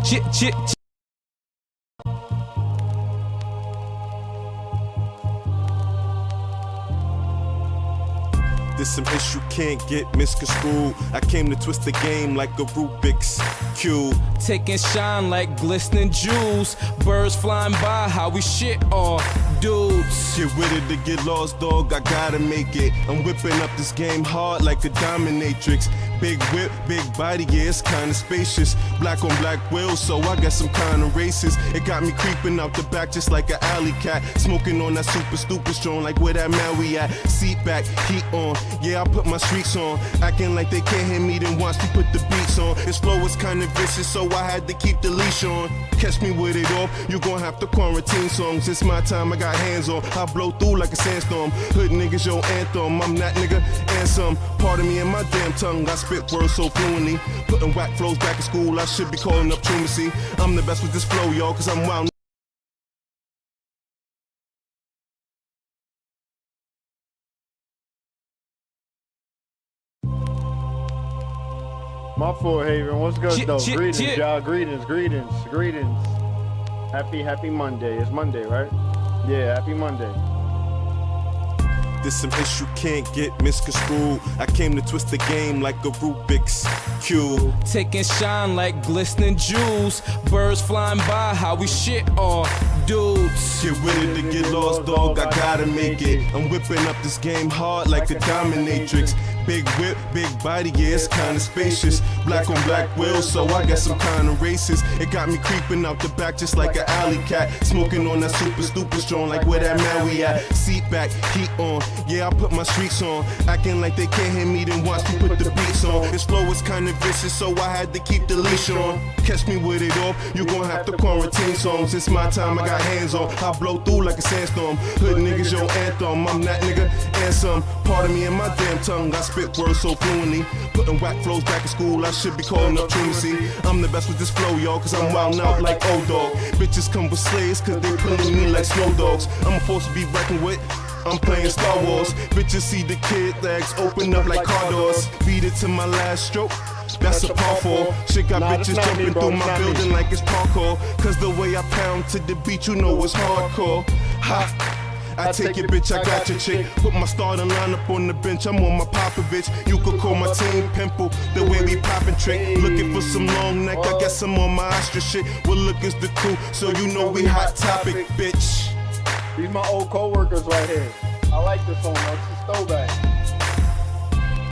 Chit, chit, There's some issue can't get misconstrued. I came to twist the game like a Rubik's Cube. taking shine like glistening jewels. Birds flying by, how we shit on dudes. Get with it to get lost, dog, I gotta make it. I'm whipping up this game hard like a dominatrix. Big whip, big body, yeah, it's kinda spacious. Black on black wheels, so I got some kinda races. It got me creeping out the back just like an alley cat. Smoking on that super stupid strong, like where that Maui at. Seat back, heat on, yeah, I put my streaks on. Acting like they can't hear me, then watch me put the beats on. This flow is kinda vicious, so I had to keep the leash on. Catch me with it off, you gon' have to quarantine songs. It's my time, I got hands on. I blow through like a sandstorm. Hood niggas, your anthem. I'm that nigga and some. Part of me and my damn tongue, I spit words so fluently. Putting whack flows back in school, I should be calling up truancy. I'm the best with this flow, y'all, cause I'm wild. My fault, Haven. What's good, though? Chit, Greetings, chit. y'all. Greetings. Happy Monday. It's Monday, right? Yeah, happy Monday. There's some issue can't get misconstrued. I came to twist the game like a Rubik's Cube. taking shine like glistening jewels. Birds flying by, how we shit on dudes. Get with it to get lost, dog, I gotta make it. I'm whipping up this game hard like a dominatrix. Big whip, big body, yeah, it's kinda spacious. Black on black wheels, so I got some kinda races. It got me creeping out the back just like an alley cat. Smoking on that super stupid strong, like where that Maui at. Seat back, heat on, yeah, I put my streaks on. Acting like they can't hear me, then watch me put the beats on. This flow is kinda vicious, so I had to keep the leash on. Catch me with it off, you gon' have to quarantine songs. It's my time, I got hands on. I blow through like a sandstorm. Hood niggas, your anthem. I'm that nigga and some. Part of me and my damn tongue, I spit words so fluently. Putting whack flows back in school, I should be calling up truancy. I'm the best with this flow, y'all, cause I'm wildin' out like old dog. Bitches come with slaves, cause they pulling me like snow dogs. I'm a force to be reckoned with. I'm playing Star Wars. Bitches see the kid legs open up like car doors. Beat it to my last stroke. That's a par four. Shit got bitches jumping through my building like it's parkour. Cause the way I pound to the beat, you know it's hardcore. Ha! I take it, bitch, I got your chick. Put my starting lineup on the bench, I'm on my Popovich. You could call my team Pimple, the way we poppin' trick. Looking for some long neck, I guess I'm on my ostrich shit. What look is the crew, so you know we hot topic, bitch. These my old co-workers right here. I like this song, though. It's a throwback.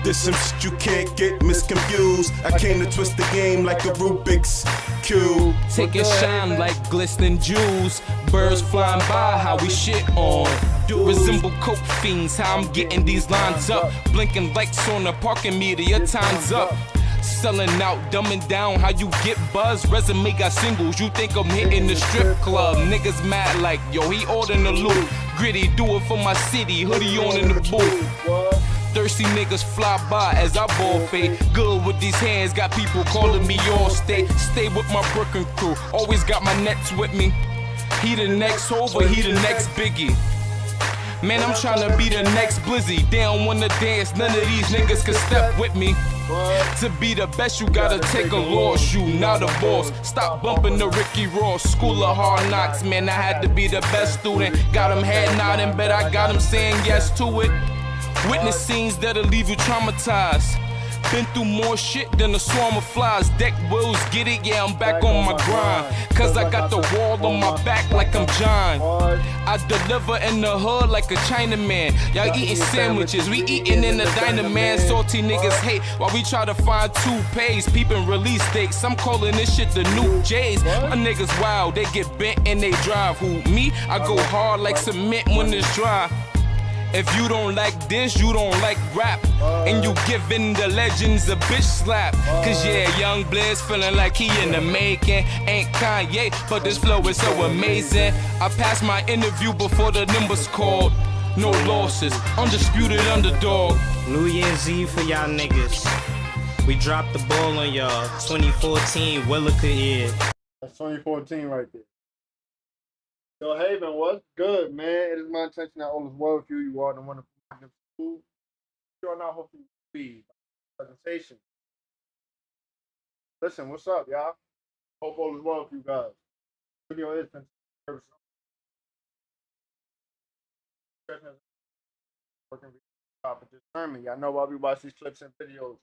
There's some shit you can't get misconfused. I came to twist the game like a Rubik's Cube. taking shine like glistening jewels. Birds flying by, how we shit on dudes. Resemble coke fiends, how I'm getting these lines up. Blinking lights on the parking meter, your time's up. Selling out, dumbing down how you get buzz. Resume got singles, you think I'm hitting the strip club. Niggas mad like, yo, he ordering the loot. Gritty, do it for my city, hoodie on in the booth. Thirsty niggas fly by as I ball fade. Good with these hands, got people calling me all stay. Stay with my Brooklyn crew, always got my nets with me. He the next Hova, he the next Biggie. Man, I'm tryna be the next Blizzy. They don't wanna dance, none of these niggas can step with me. To be the best, you gotta take a loss. You not a boss. Stop bumping the Ricky Ross. School of hard knocks, man. I had to be the best student. Got him head nodding, bet I got him saying yes to it. Witness scenes that'll leave you traumatized. Been through more shit than a swarm of flies. Deck wheels, get it? Yeah, I'm back on my grind. Cause I got the wall on my back like I'm John. I deliver in the hood like a Chinaman. Y'all eating sandwiches, we eating in the diner, man. Salty niggas hate while we try to find toupees. Peeping release dates, I'm calling this shit the new J's. My niggas wild, they get bent and they drive. Who, me? I go hard like cement when it's dry. If you don't like this, you don't like rap. And you giving the legends a bitch slap. Cause yeah, young Blizz feeling like he in the making. Ain't Kanye, but this flow is so amazing. I passed my interview before the numbers called. No losses, undisputed underdog. New Year's Eve for y'all niggas. We dropped the ball on y'all. 2014, Willica year. That's 2014 right there. Yo, Haven, what's good, man? It is my intention that all is well with you. You are the wonderful school. You are not hoping to be presentation. Listen, what's up, y'all? Hope all is well with you guys. Video is working for discernment. Y'all know why we watch these clips and videos.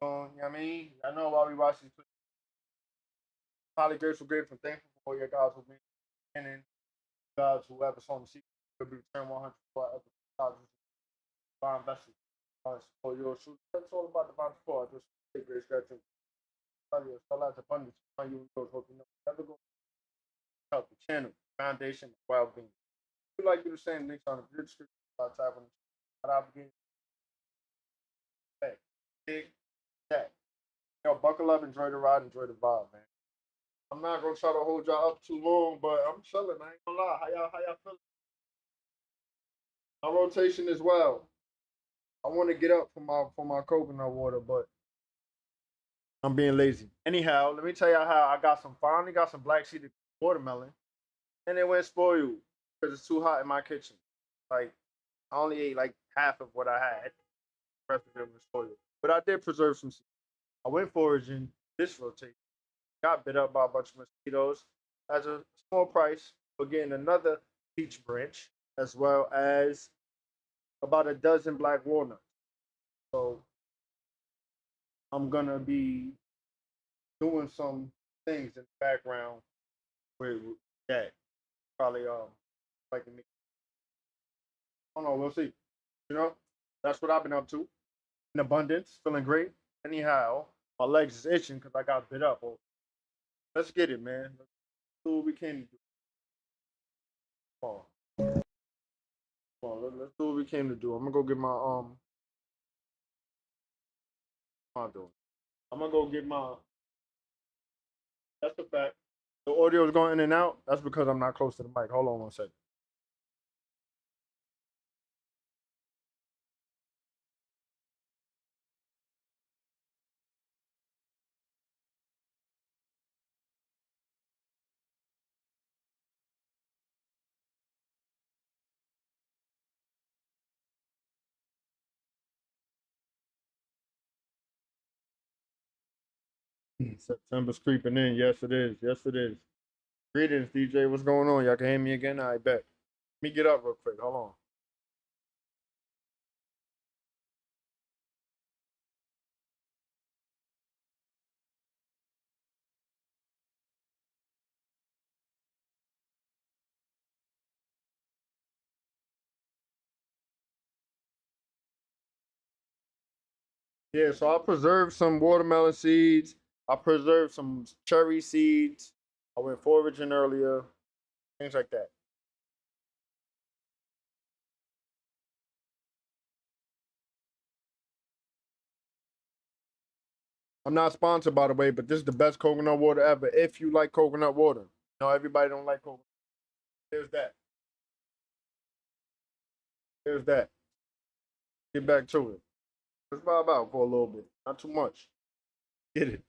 You know what I mean? Y'all know why we watch these clips. Highly grateful, thankful for your guys who been and guys who ever saw the sequel will be returned 100 for episodes. Divine vessels. For your shoot. That's all about divine support. Just take great stretching. Still out abundance. You hope you know. Never go help the channel, foundation, well-being. If you like do the same links on the video description. I'll type on the obligated. Hey, dig that. Yo, buckle up, enjoy the ride, enjoy the vibe, man. I'm not gonna try to hold y'all up too long, but I'm chilling. I ain't gonna lie. How y'all feeling? My rotation as well. I want to get up for my coconut water, but I'm being lazy. Anyhow, let me tell y'all how I finally got some black seeded watermelon, and it went spoiled because it's too hot in my kitchen. Like I only ate like half of what I had. The rest of it was spoiled, but I did preserve some seeds. I went foraging this rotation. Got bit up by a bunch of mosquitoes as a small price for getting another peach branch, as well as about a dozen black walnuts. So I'm gonna be doing some things in the background with that. Probably like me. I don't know, we'll see. You know, that's what I've been up to. In abundance, feeling great. Anyhow, my legs is itching because I got bit up. Let's get it, man. Let's do what we can do. Come on, let's do what we came to do. I'm gonna go get my what am I doing? I'm gonna go get my. That's the fact. The audio is going in and out. That's because I'm not close to the mic. Hold on one second. September's creeping in. Yes, it is. Yes, it is. Greetings, DJ. What's going on? Y'all can hear me again? I bet. Let me get up real quick. Hold on. Yeah, so I preserved some watermelon seeds. I preserved some cherry seeds. I went foraging earlier. Things like that. I'm not sponsored, by the way, but this is the best coconut water ever. If you like coconut water, everybody don't like coconut. There's that. There's that. Get back to it. Let's vibe out for a little bit. Not too much. Get it.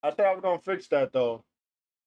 I said I was gonna fix that though.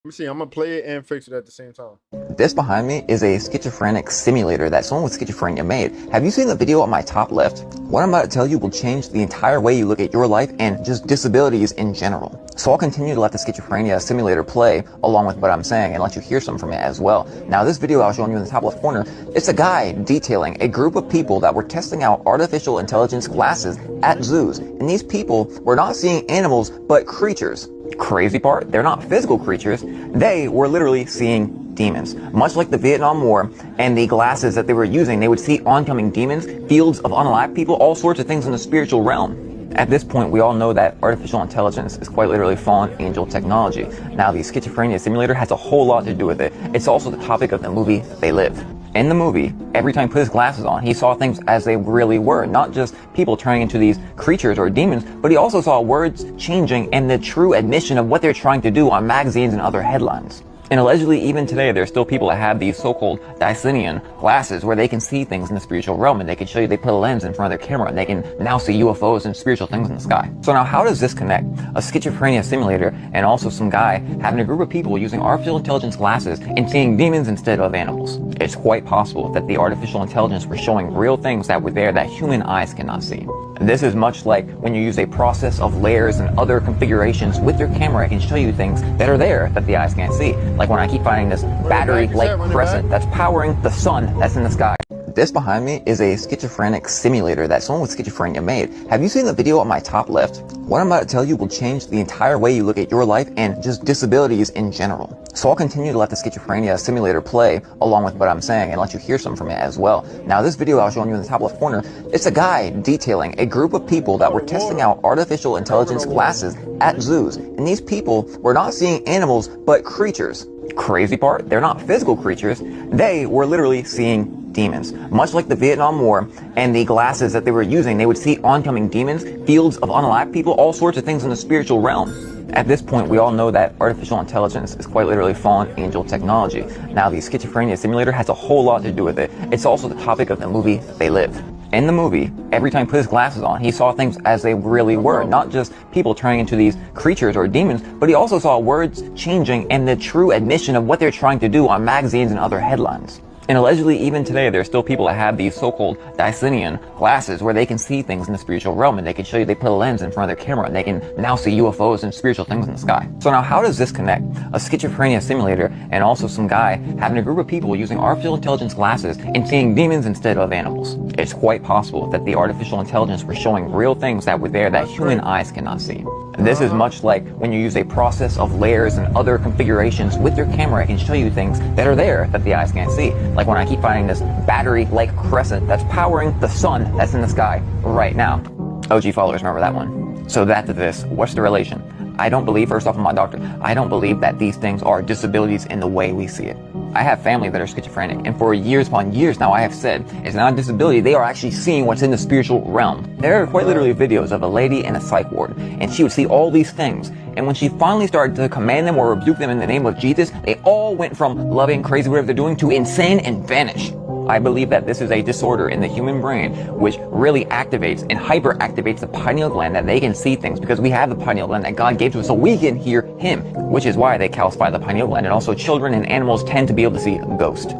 Let me see. I'm gonna play it and fix it at the same time. This behind me is a schizophrenic simulator that someone with schizophrenia made. Have you seen the video on my top left? What I'm about to tell you will change the entire way you look at your life and just disabilities in general. So I'll continue to let the schizophrenia simulator play along with what I'm saying and let you hear some from it as well. Now this video I was showing you in the top left corner, it's a guy detailing a group of people that were testing out artificial intelligence glasses at zoos. And these people were not seeing animals, but creatures. Crazy part, they're not physical creatures. They were literally seeing demons. Much like the Vietnam War and the glasses that they were using, they would see oncoming demons, fields of unalive people, all sorts of things in the spiritual realm. At this point, we all know that artificial intelligence is quite literally fallen angel technology. Now, the schizophrenia simulator has a whole lot to do with it. It's also the topic of the movie They Live. In the movie, every time he put his glasses on, he saw things as they really were, not just people turning into these creatures or demons, but he also saw words changing and the true admission of what they're trying to do on magazines and other headlines. And allegedly, even today, there's still people that have these so-called Dysonian glasses where they can see things in the spiritual realm, and they can show you, they put a lens in front of their camera, and they can now see UFOs and spiritual things in the sky. So now, how does this connect? A schizophrenia simulator and also some guy having a group of people using artificial intelligence glasses and seeing demons instead of animals. It's quite possible that the artificial intelligence were showing real things that were there that human eyes cannot see. This is much like when you use a process of layers and other configurations with your camera. It can show you things that are there that the eyes can't see. Like when I keep finding this battery-like crescent that's powering the sun that's in the sky. This behind me is a schizophrenic simulator that someone with schizophrenia made. Have you seen the video on my top left? What I'm about to tell you will change the entire way you look at your life and just disabilities in general. So I'll continue to let the schizophrenia simulator play along with what I'm saying and let you hear some from it as well. Now this video I was showing you in the top left corner, it's a guy detailing a group of people that were testing out artificial intelligence glasses at zoos. And these people were not seeing animals, but creatures. Crazy part, they're not physical creatures. They were literally seeing demons. Much like the Vietnam War and the glasses that they were using, they would see oncoming demons, fields of unalive people, all sorts of things in the spiritual realm. At this point, we all know that artificial intelligence is quite literally fallen angel technology. Now, the schizophrenia simulator has a whole lot to do with it. It's also the topic of the movie They Live. In the movie, every time he put his glasses on, he saw things as they really were, not just people turning into these creatures or demons, but he also saw words changing and the true admission of what they're trying to do on magazines and other headlines. And allegedly, even today, there are still people that have these so-called Dysonian glasses where they can see things in the spiritual realm, and they can show you, they put a lens in front of their camera, and they can now see UFOs and spiritual things in the sky. So now, how does this connect? A schizophrenia simulator and also some guy having a group of people using artificial intelligence glasses and seeing demons instead of animals. It's quite possible that the artificial intelligence were showing real things that were there that human eyes cannot see. This is much like when you use a process of layers and other configurations with your camera. It can show you things that are there that the eyes can't see. Like when I keep finding this battery-like crescent that's powering the sun that's in the sky right now. OG followers remember that one. So that to this, what's the relation? I don't believe, first off, I'm a doctor, I don't believe that these things are disabilities in the way we see it. I have family that are schizophrenic, and for years upon years now I have said, it's not a disability, they are actually seeing what's in the spiritual realm. There are quite literally videos of a lady in a psych ward, and she would see all these things, and when she finally started to command them or rebuke them in the name of Jesus, they all went from loving, crazy, whatever they're doing, to insane and vanish. I believe that this is a disorder in the human brain which really activates and hyperactivates the pineal gland, that they can see things because we have the pineal gland that God gave to us so we can hear Him, which is why they calcify the pineal gland. And also children and animals tend to be able to see a ghost.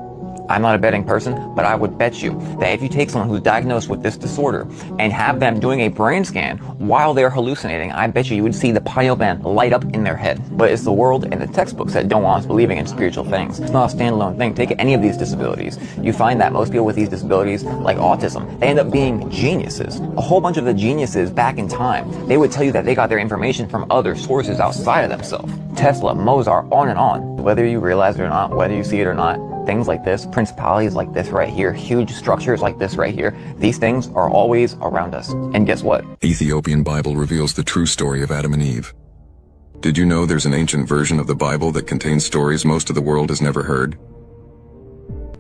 I'm not a betting person, but I would bet you that if you take someone who's diagnosed with this disorder and have them doing a brain scan while they're hallucinating, I bet you would see the pineal gland light up in their head. But it's the world and the textbooks that don't want us believing in spiritual things. It's not a standalone thing. Take any of these disabilities. You find that most people with these disabilities, like autism, they end up being geniuses. A whole bunch of the geniuses back in time, they would tell you that they got their information from other sources outside of themselves. Tesla, Mozart, on and on. Whether you realize it or not, whether you see it or not, things like this, principalities like this right here, huge structures like this right here, these things are always around us. And guess what? Ethiopian Bible reveals the true story of Adam and Eve. Did you know there's an ancient version of the Bible that contains stories most of the world has never heard?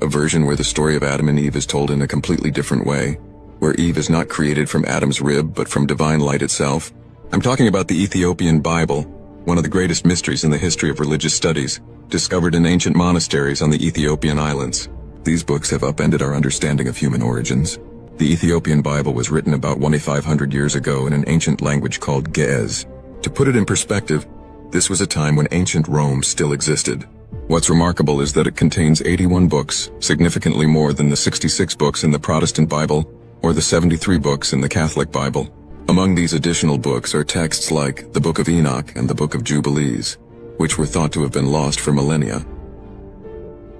A version where the story of Adam and Eve is told in a completely different way, where Eve is not created from Adam's rib but from divine light itself. I'm talking about the Ethiopian Bible, one of the greatest mysteries in the history of religious studies, discovered in ancient monasteries on the Ethiopian islands. These books have upended our understanding of human origins. The Ethiopian Bible was written about 2,500 years ago in an ancient language called GREETING'S. To put it in perspective, this was a time when ancient Rome still existed. What's remarkable is that it contains 81 books, significantly more than the 66 books in the Protestant Bible or the 73 books in the Catholic Bible. Among these additional books are texts like the Book of Enoch and the Book of Jubilees, which were thought to have been lost for millennia.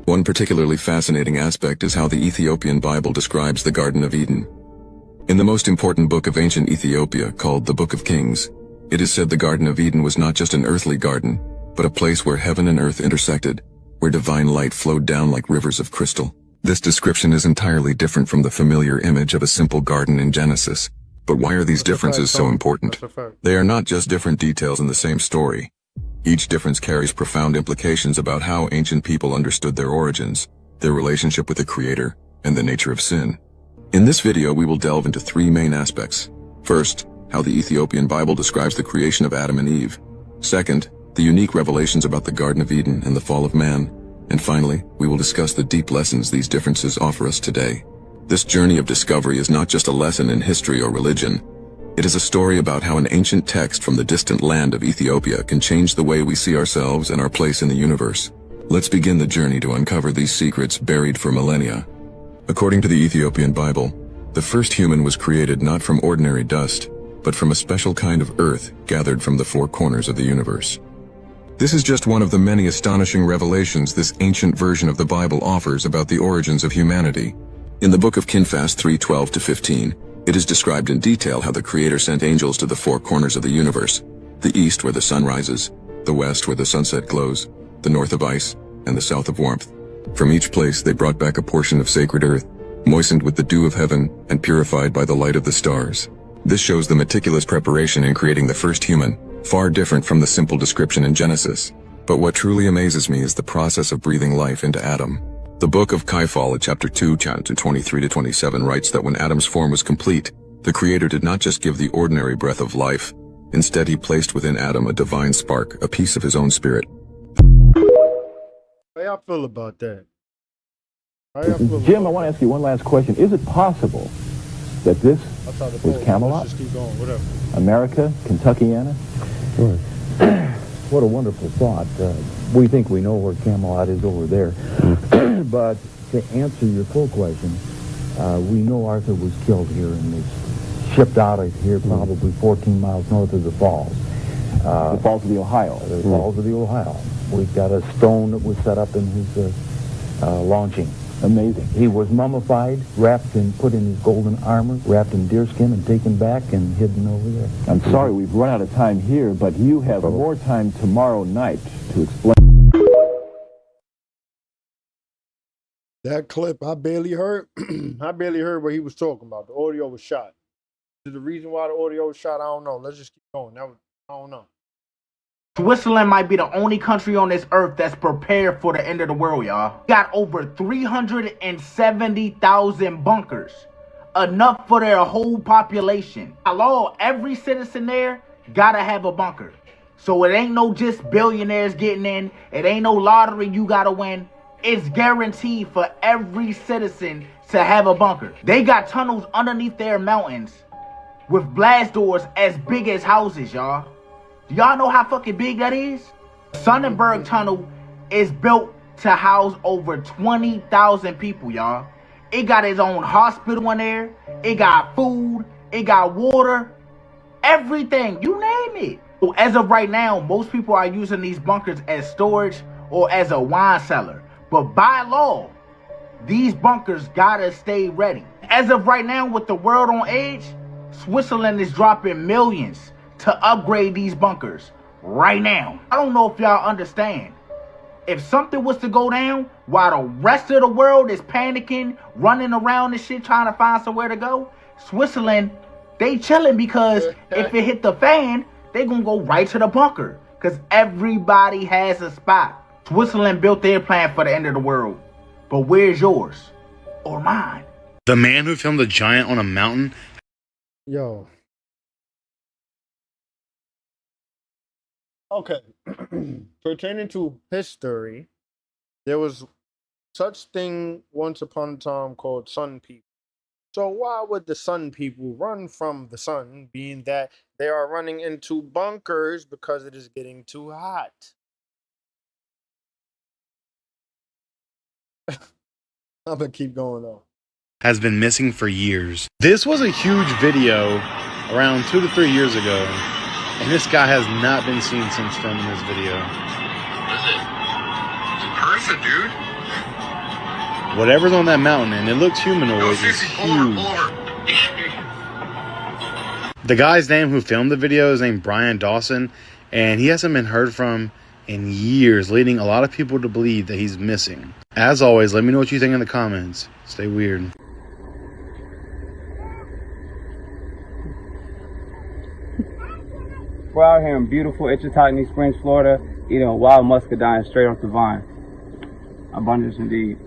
One particularly fascinating aspect is how the Ethiopian Bible describes the Garden of Eden. In the most important book of ancient Ethiopia, called the Book of Kings, it is said the Garden of Eden was not just an earthly garden, but a place where heaven and earth intersected, where divine light flowed down like rivers of crystal. This description is entirely different from the familiar image of a simple garden in Genesis. But why are these differences so important? They are not just different details in the same story. Each difference carries profound implications about how ancient people understood their origins, their relationship with the Creator, and the nature of sin. In this video, we will delve into three main aspects. First, how the Ethiopian Bible describes the creation of Adam and Eve. Second, the unique revelations about the Garden of Eden and the fall of man. And finally, we will discuss the deep lessons these differences offer us today. This journey of discovery is not just a lesson in history or religion. It is a story about how an ancient text from the distant land of Ethiopia can change the way we see ourselves and our place in the universe. Let's begin the journey to uncover these secrets buried for millennia. According to the Ethiopian Bible, The first human was created not from ordinary dust, but from a special kind of earth gathered from the four corners of the universe. This is just one of the many astonishing revelations this ancient version of the Bible offers about the origins of humanity. In the book of Kinfast 3:12-15, it is described in detail how the Creator sent angels to the four corners of the universe, the east where the sun rises, the west where the sunset glows, the north of ice, and the south of warmth. From each place they brought back a portion of sacred earth, moistened with the dew of heaven and purified by the light of the stars. This shows the meticulous preparation in creating the first human, far different from the simple description in Genesis. But what truly amazes me is the process of breathing life into Adam. The book of Kaifal, chapter 2, chapter 23-27 writes that when Adam's form was complete, the Creator did not just give the ordinary breath of life. Instead, he placed within Adam a divine spark, a piece of his own spirit. How y'all feel about that? Jim, I want to ask you one last question. Is it possible that this was Camelot? Let's just keep going, whatever. America, Kentuckiana? Sure. What a wonderful thought. We think we know where Camelot is over there. But to answer your full question, we know Arthur was killed here and was shipped out of here probably 14 miles north of the falls. The Falls of the Ohio. The Falls of the Ohio. We've got a stone that was set up in his launching. Amazing. He was mummified, wrapped and put in his golden armor, wrapped in deerskin and taken back and hidden over there. I'm sorry we've run out of time here, but you have more time tomorrow night to explain. That clip, I barely heard. I barely heard what he was talking about. The audio was shot. The reason why the audio was shot, I don't know. Let's just keep going. I don't know. Switzerland might be the only country on this earth that's prepared for the end of the world, y'all. Got over 370,000 bunkers. Enough for their whole population. By law, every citizen there gotta have a bunker. So it ain't no just billionaires getting in. It ain't no lottery you gotta win. It's guaranteed for every citizen to have a bunker. They got tunnels underneath their mountains with blast doors as big as houses, y'all. Do y'all know how fucking big that is? Sonnenberg Tunnel is built to house over 20,000 people, y'all. It got its own hospital in there. It got food. It got water. Everything. You name it. So as of right now, most people are using these bunkers as storage or as a wine cellar. But by law, these bunkers gotta stay ready. As of right now, with the world on edge, Switzerland is dropping millions to upgrade these bunkers right now. I don't know if y'all understand. If something was to go down while the rest of the world is panicking, running around and shit trying to find somewhere to go, Switzerland, they chilling because if it hit the fan, they gonna go right to the bunker because everybody has a spot. Switzerland built their plan for the end of the world. But where's yours? Or mine? The man who filmed the giant on a mountain. Yo. Okay. Pertaining to history, there was such thing once upon a time called sun people. So why would the sun people run from the sun, being that they are running into bunkers because it is getting too hot? I'm gonna keep going though. Has been missing for years. This was a huge video around 2 to 3 years ago, and this guy has not been seen since filming this video. What is it? It's a person, dude. Whatever's on that mountain, and it looks humanoid, is huge. The guy's name who filmed the video is named Brian Dawson, and he hasn't been heard from in years, leading a lot of people to believe that he's missing. As always, let me know what you think in the comments. Stay weird. We're out here in beautiful Itchitotney Springs, Florida, eating wild muscadine straight off the vine. Abundance indeed.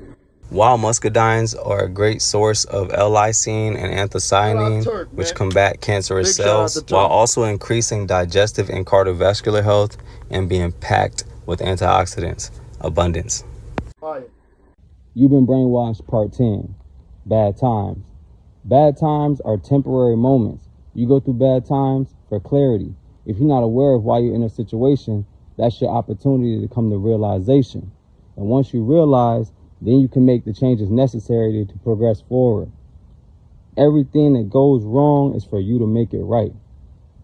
Wild muscadines are a great source of L-lysine and anthocyanine, which combat cancerous cells, while also increasing digestive and cardiovascular health and being packed with antioxidants. Abundance. You've been brainwashed, part 10. Bad times. Bad times are temporary moments. You go through bad times for clarity. If you're not aware of why you're in a situation, that's your opportunity to come to realization. And once you realize, then you can make the changes necessary to progress forward. everything that goes wrong is for you to make it right.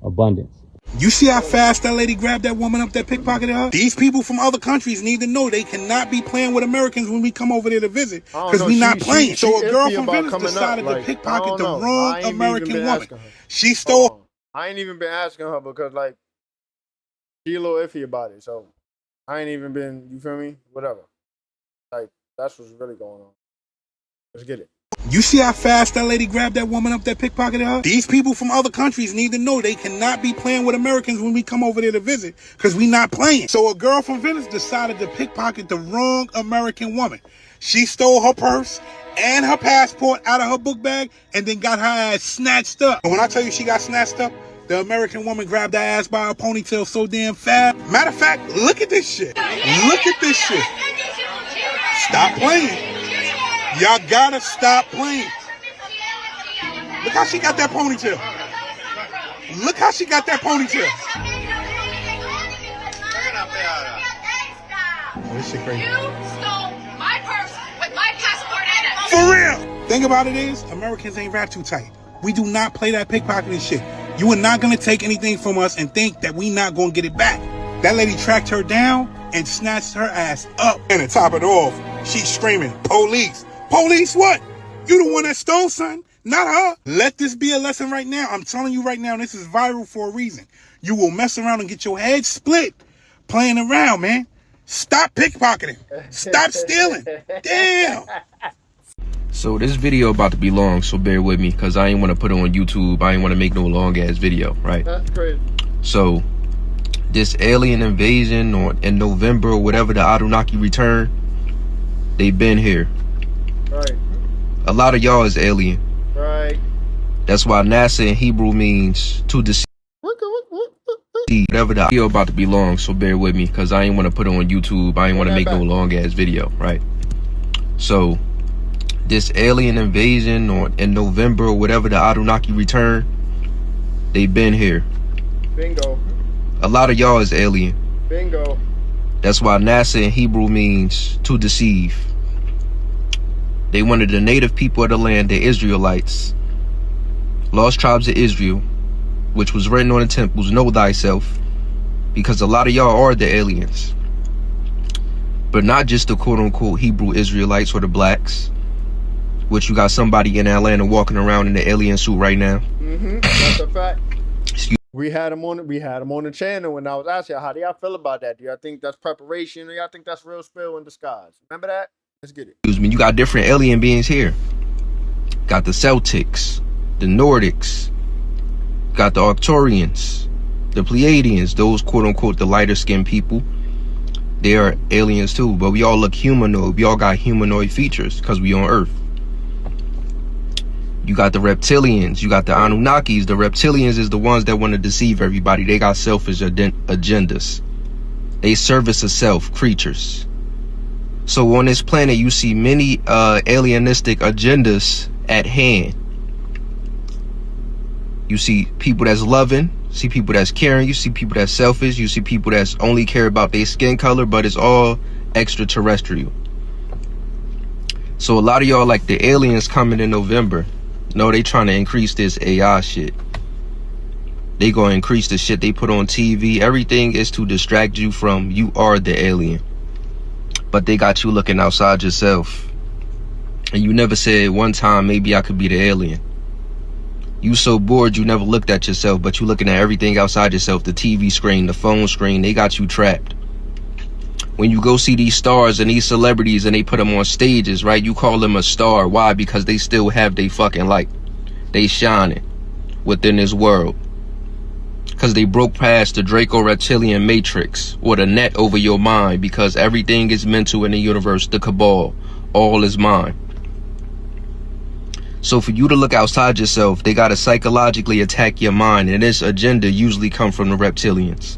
Abundance. You see how fast that lady grabbed that woman up that pickpocketed her? These people from other countries need to know they cannot be playing with Americans when we come over there to visit, because we not playing. So a girl from Venice decided to pickpocket the wrong American woman. She stole. I ain't even been asking her because, like, she a little iffy about it. So I ain't even been, you feel me? Whatever. Like, that's what's really going on. Let's get it. You see how fast that lady grabbed that woman up that pickpocketed her? These people from other countries need to know they cannot be playing with Americans when we come over there to visit, because we not playing. So a girl from Venice decided to pickpocket the wrong American woman. She stole her purse and her passport out of her book bag and then got her ass snatched up. And when I tell you she got snatched up, the American woman grabbed her ass by her ponytail so damn fast. Matter of fact, look at this shit. Look at this shit. Stop playing. Y'all gotta stop playing. Look how she got that ponytail. Look how she got that ponytail. Oh, this shit crazy. You stole my purse with my passport in it. For real. Thing about it is, Americans ain't wrapped too tight. We do not play that pickpocketing shit. You are not gonna take anything from us and think that we not gonna get it back. That lady tracked her down and snatched her ass up. And to top it off, she's screaming, police. Police what? You the one that stole something, not her. Let this be a lesson right now. I'm telling you right now, this is viral for a reason. You will mess around and get your head split playing around, man. Stop pickpocketing. Stop stealing. Damn. So this video about to be long, so bear with me, because I ain't want to put it on YouTube. I ain't want to make no long ass video, right? That's crazy. So this alien invasion in November or whatever, the Anunnaki return, they've been here. Right. A lot of y'all is alien. Right. That's why NASA in Hebrew means to deceive. Whatever, the video about to be long, so bear with me, because I ain't want to put it on YouTube. I ain't want to make no long ass video, right? So this alien invasion in November or whatever, the Anunnaki return, they've been here. Bingo. A lot of y'all is alien. Bingo. That's why NASA in Hebrew means to deceive. They wanted the native people of the land, the Israelites, lost tribes of Israel, which was written on the temples, know thyself, because a lot of y'all are the aliens. But not just the quote-unquote Hebrew Israelites or the blacks, which you got somebody in Atlanta walking around in the alien suit right now. That's a fact. We had him on the channel, and I was asking, how do y'all feel about that? Do y'all think that's preparation, or y'all think that's real spell in disguise? Remember that? Let's get it. Excuse me, you got different alien beings here. Got the Celtics, the Nordics, got the Arcturians, the Pleiadians, those quote-unquote the lighter-skinned people. They are aliens too, but we all look humanoid. We all got humanoid features because we on Earth. You got the reptilians, you got the Anunnakis. The reptilians is the ones that want to deceive everybody. They got selfish agendas. They service of self creatures. So on this planet, you see many alienistic agendas at hand. You see people that's loving, see people that's caring, you see people that's selfish, you see people that's only care about their skin color, but it's all extraterrestrial. So a lot of y'all like the aliens coming in November. No, they trying to increase this AI shit. They gonna increase the shit they put on TV. Everything is to distract you from you are the alien. But they got you looking outside yourself. And you never said one time, maybe I could be the alien. You so bored you never looked at yourself, but you looking at everything outside yourself, the TV screen, the phone screen, they got you trapped. When you go see these stars and these celebrities and they put them on stages, right, you call them a star. Why? Because they still have their fucking light. They shining within this world. Because they broke past the Draco-Reptilian matrix or the net over your mind, because everything is mental in the universe, the cabal, all is mind. So for you to look outside yourself, they got to psychologically attack your mind, and this agenda usually come from the reptilians.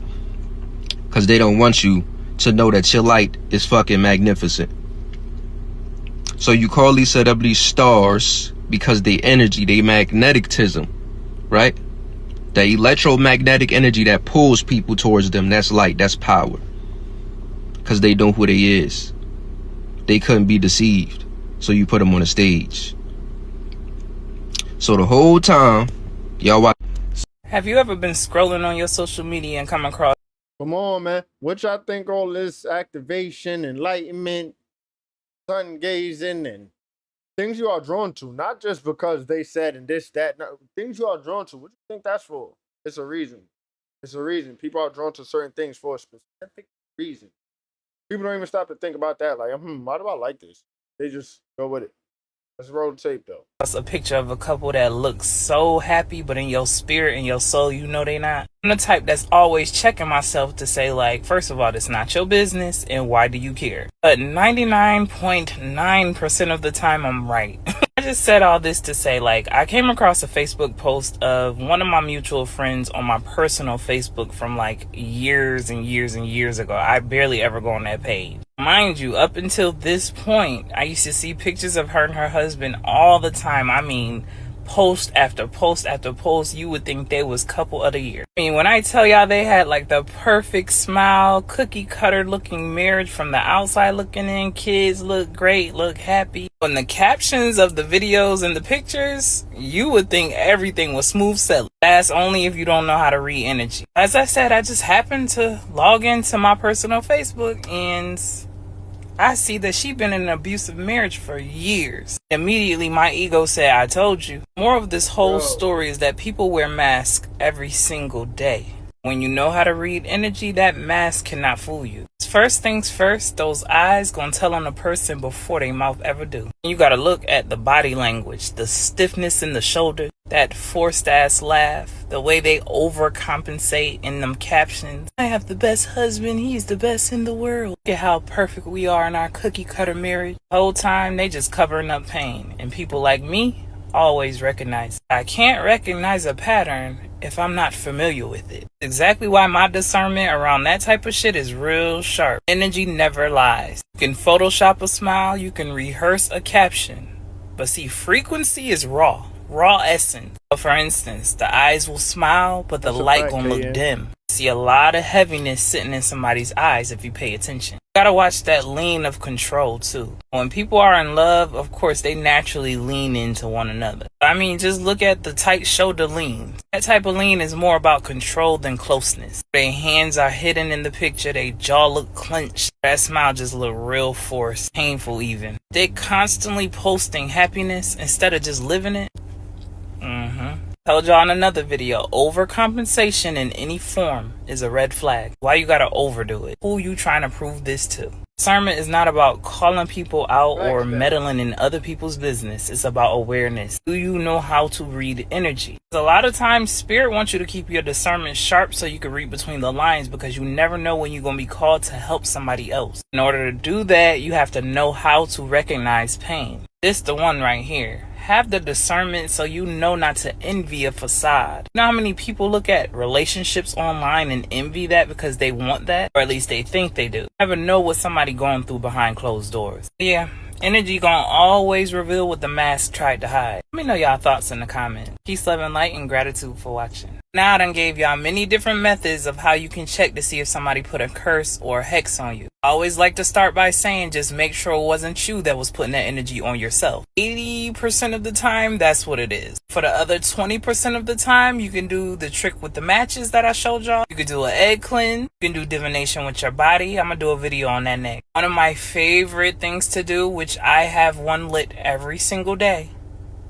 Because they don't want you to know that your light is fucking magnificent. So you call these celebrities stars because they energy, they magnetism, right? The electromagnetic energy that pulls people towards them, that's light, that's power. Because they know who they is. They couldn't be deceived. So you put them on a stage. So the whole time, y'all watch. Have you ever been scrolling on your social media and come across? Come on, man. What y'all think all this activation, enlightenment, sun gazing, and things you are drawn to? Not just because they said and this, that. No, things you are drawn to. What do you think that's for? It's a reason. It's a reason. People are drawn to certain things for a specific reason. People don't even stop to think about that. Like, why do I like this? They just go with it. Let's roll the tape, though. That's a picture of a couple that looks so happy, but in your spirit and your soul, you know they not. I'm the type that's always checking myself to say, like, first of all, it's not your business, and why do you care? But 99.9% of the time, I'm right. I just said all this to say, like, I came across a Facebook post of one of my mutual friends on my personal Facebook from, like, years and years and years ago. I barely ever go on that page. Mind you, up until this point, I used to see pictures of her and her husband all the time. I mean, post after post after post. You would think they was couple of the year. I mean, when I tell y'all they had like the perfect smile, cookie cutter looking marriage from the outside looking in, kids look great, look happy. On the captions of the videos and the pictures, you would think everything was smooth sailing. That's only if you don't know how to read energy. As I said, I just happened to log into my personal Facebook and I see that she's been in an abusive marriage for years. Immediately, my ego said, I told you. More of this whole story is that people wear masks every single day. When you know how to read energy, that mask cannot fool you. First things first, those eyes gonna tell on a person before their mouth ever do. You gotta look at the body language, the stiffness in the shoulder, that forced ass laugh, the way they overcompensate in them captions. I have the best husband, he's the best in the world. Look at how perfect we are in our cookie cutter marriage. The whole time they just covering up pain. And people like me always recognize. I can't recognize a pattern if I'm not familiar with it. Exactly why my discernment around that type of shit is real sharp. Energy never lies. You can Photoshop a smile, you can rehearse a caption. But see, frequency is raw essence. So for instance, the eyes will smile, but the light gonna look dim. See a lot of heaviness sitting in somebody's eyes if you pay attention. You gotta watch that lean of control too. When people are in love, of course, they naturally lean into one another. I mean, just look at the tight shoulder lean. That type of lean is more about control than closeness. Their hands are hidden in the picture, their jaw look clenched. That smile just look real forced, painful even. They're constantly posting happiness instead of just living it. Told y'all in another video, overcompensation in any form is a red flag. Why you gotta overdo it? Who you trying to prove this to? Discernment is not about calling people out or meddling in other people's business. It's about awareness. Do you know how to read energy? A lot of times, spirit wants you to keep your discernment sharp so you can read between the lines because you never know when you're going to be called to help somebody else. In order to do that, you have to know how to recognize pain. This the one right here. Have the discernment so you know not to envy a facade. You know how many people look at relationships online and envy that because they want that? Or at least they think they do. You never know what somebody going through behind closed doors. Yeah, energy gonna always reveal what the mask tried to hide. Let me know y'all thoughts in the comments. Peace, love, and light, and gratitude for watching. Now I done gave y'all many different methods of how you can check to see if somebody put a curse or a hex on you. I always like to start by saying just make sure it wasn't you that was putting that energy on yourself. 80% of the time, that's what it is. For the other 20% of the time, you can do the trick with the matches that I showed y'all. You can do an egg cleanse. You can do divination with your body. I'm gonna do a video on that next. One of my favorite things to do, which I have one lit every single day,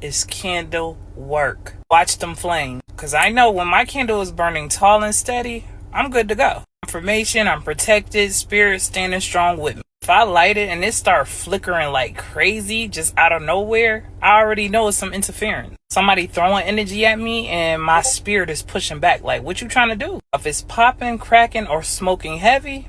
is candle work. Watch them flame. Because I know when my candle is burning tall and steady, I'm good to go. Information, I'm protected, spirit standing strong with me. If I light it and it start flickering like crazy just out of nowhere, I already know it's some interference. Somebody throwing energy at me and my spirit is pushing back like, what you trying to do? If it's popping, cracking, or smoking heavy,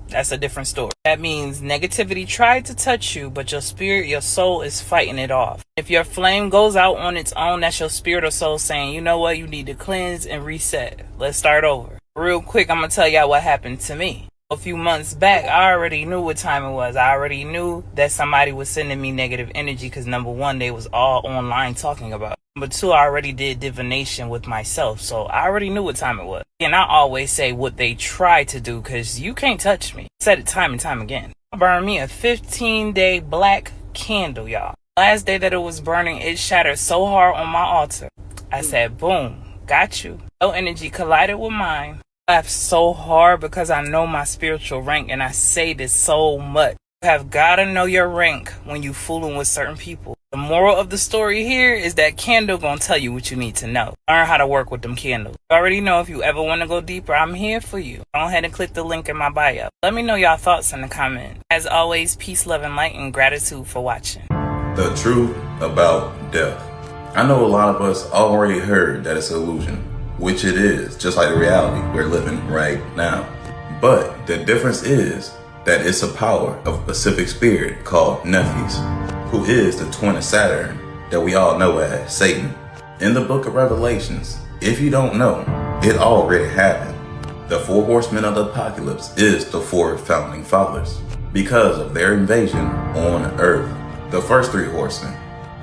that's a different story. That means negativity tried to touch you, but your spirit, your soul is fighting it off. If your flame goes out on its own, that's your spirit or soul saying, you know what, you need to cleanse and reset. Let's start over. Real quick, I'm going to tell y'all what happened to me. A few months back, I already knew what time it was. I already knew that somebody was sending me negative energy because number one, they was all online talking about it. Number two, I already did divination with myself, so I already knew what time it was. And I always say what they try to do because you can't touch me. I said it time and time again. I burned me a 15-day black candle, y'all. Last day that it was burning, it shattered so hard on my altar. I said, boom, got you. Your energy collided with mine. I laughed so hard because I know my spiritual rank, and I say this so much. You have gotta know your rank when you fooling with certain people. The moral of the story here is that candle gonna tell you what you need to know. Learn how to work with them candles. You already know if you ever want to go deeper, I'm here for you. Go ahead and click the link in my bio. Let me know y'all thoughts in the comments. As always, peace, love, and light, and gratitude for watching. The truth about death. I know a lot of us already heard that it's an illusion, which it is, just like the reality we're living right now. But the difference is that it's a power of a specific spirit called Nephis, who is the twin of Saturn that we all know as Satan. In the book of Revelations, if you don't know, it already happened. The 4 horsemen of the apocalypse is the 4 founding fathers because of their invasion on Earth. The first 3 horsemen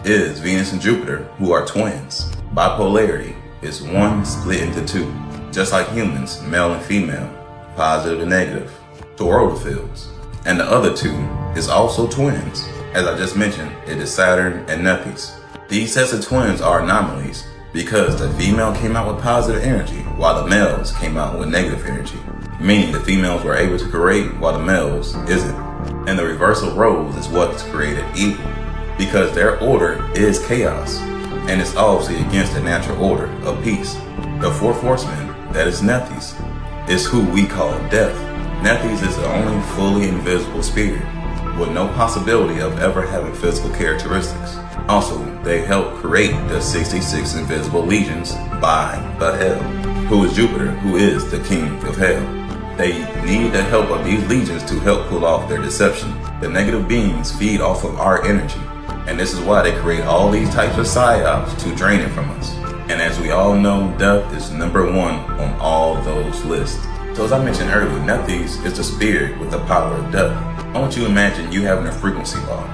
is Venus and Jupiter, who are twins. Bipolarity is 1 split into 2, just like humans, male and female, positive and negative, toroidal fields. And the other 2 is also twins. As I just mentioned, it is Saturn and Nephis. These sets of twins are anomalies because the female came out with positive energy while the males came out with negative energy, meaning the females were able to create while the males isn't. And the reversal roles is what's created evil because their order is chaos and it's obviously against the natural order of peace. The 4th horseman, that is Nephis, is who we call death. Nephis is the only fully invisible spirit with no possibility of ever having physical characteristics. Also, they help create the 66 invisible legions by the hell, who is Jupiter, who is the king of hell. They need the help of these legions to help pull off their deception. The negative beings feed off of our energy, and this is why they create all these types of psyops to drain it from us. And as we all know, death is number 1 on all those lists. So as I mentioned earlier, Nephis is the spirit with the power of death. I want you to imagine you having a frequency bar,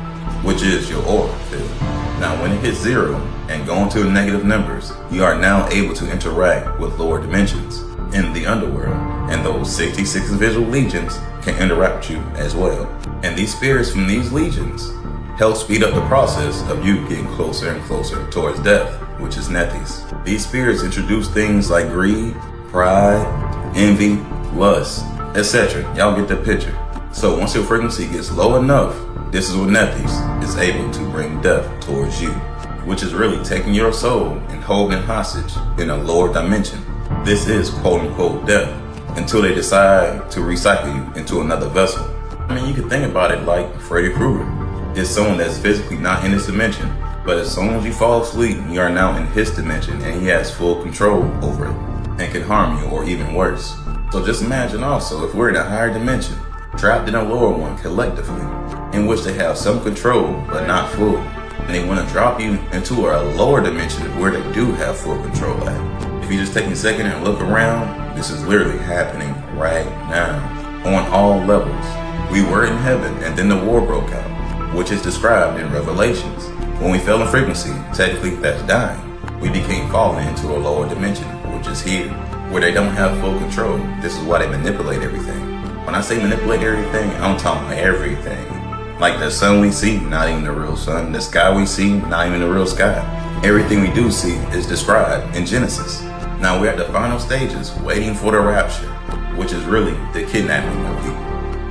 which is your aura field. Now when it hits 0 and going to negative numbers, you are now able to interact with lower dimensions in the underworld, and those 66 visual legions can interact with you as well. And these spirits from these legions help speed up the process of you getting closer and closer towards death, which is Nephis. These spirits introduce things like greed, pride, envy, lust, etc. Y'all get the picture. So once your frequency gets low enough, this is what Nephis is able to bring death towards you, which is really taking your soul and holding it hostage in a lower dimension. This is quote unquote death until they decide to recycle you into another vessel. I mean, you can think about it like Freddy Krueger. It's someone that's physically not in this dimension, but as soon as you fall asleep, you are now in his dimension and he has full control over it and can harm you or even worse. So just imagine also if we're in a higher dimension, trapped in a lower one collectively, in which they have some control but not full, and they want to drop you into a lower dimension where they do have full control at. If you just take a second and look around, this is literally happening right now on all levels. We were in heaven and then the war broke out, which is described in Revelations. When we fell in frequency, technically that's dying. We became fallen into a lower dimension, which is here, where they don't have full control. This is why they manipulate everything. When I say manipulate everything, I'm talking about everything. Like the sun we see, not even the real sun. The sky we see, not even the real sky. Everything we do see is described in Genesis. Now we're at the final stages, waiting for the rapture, which is really the kidnapping of people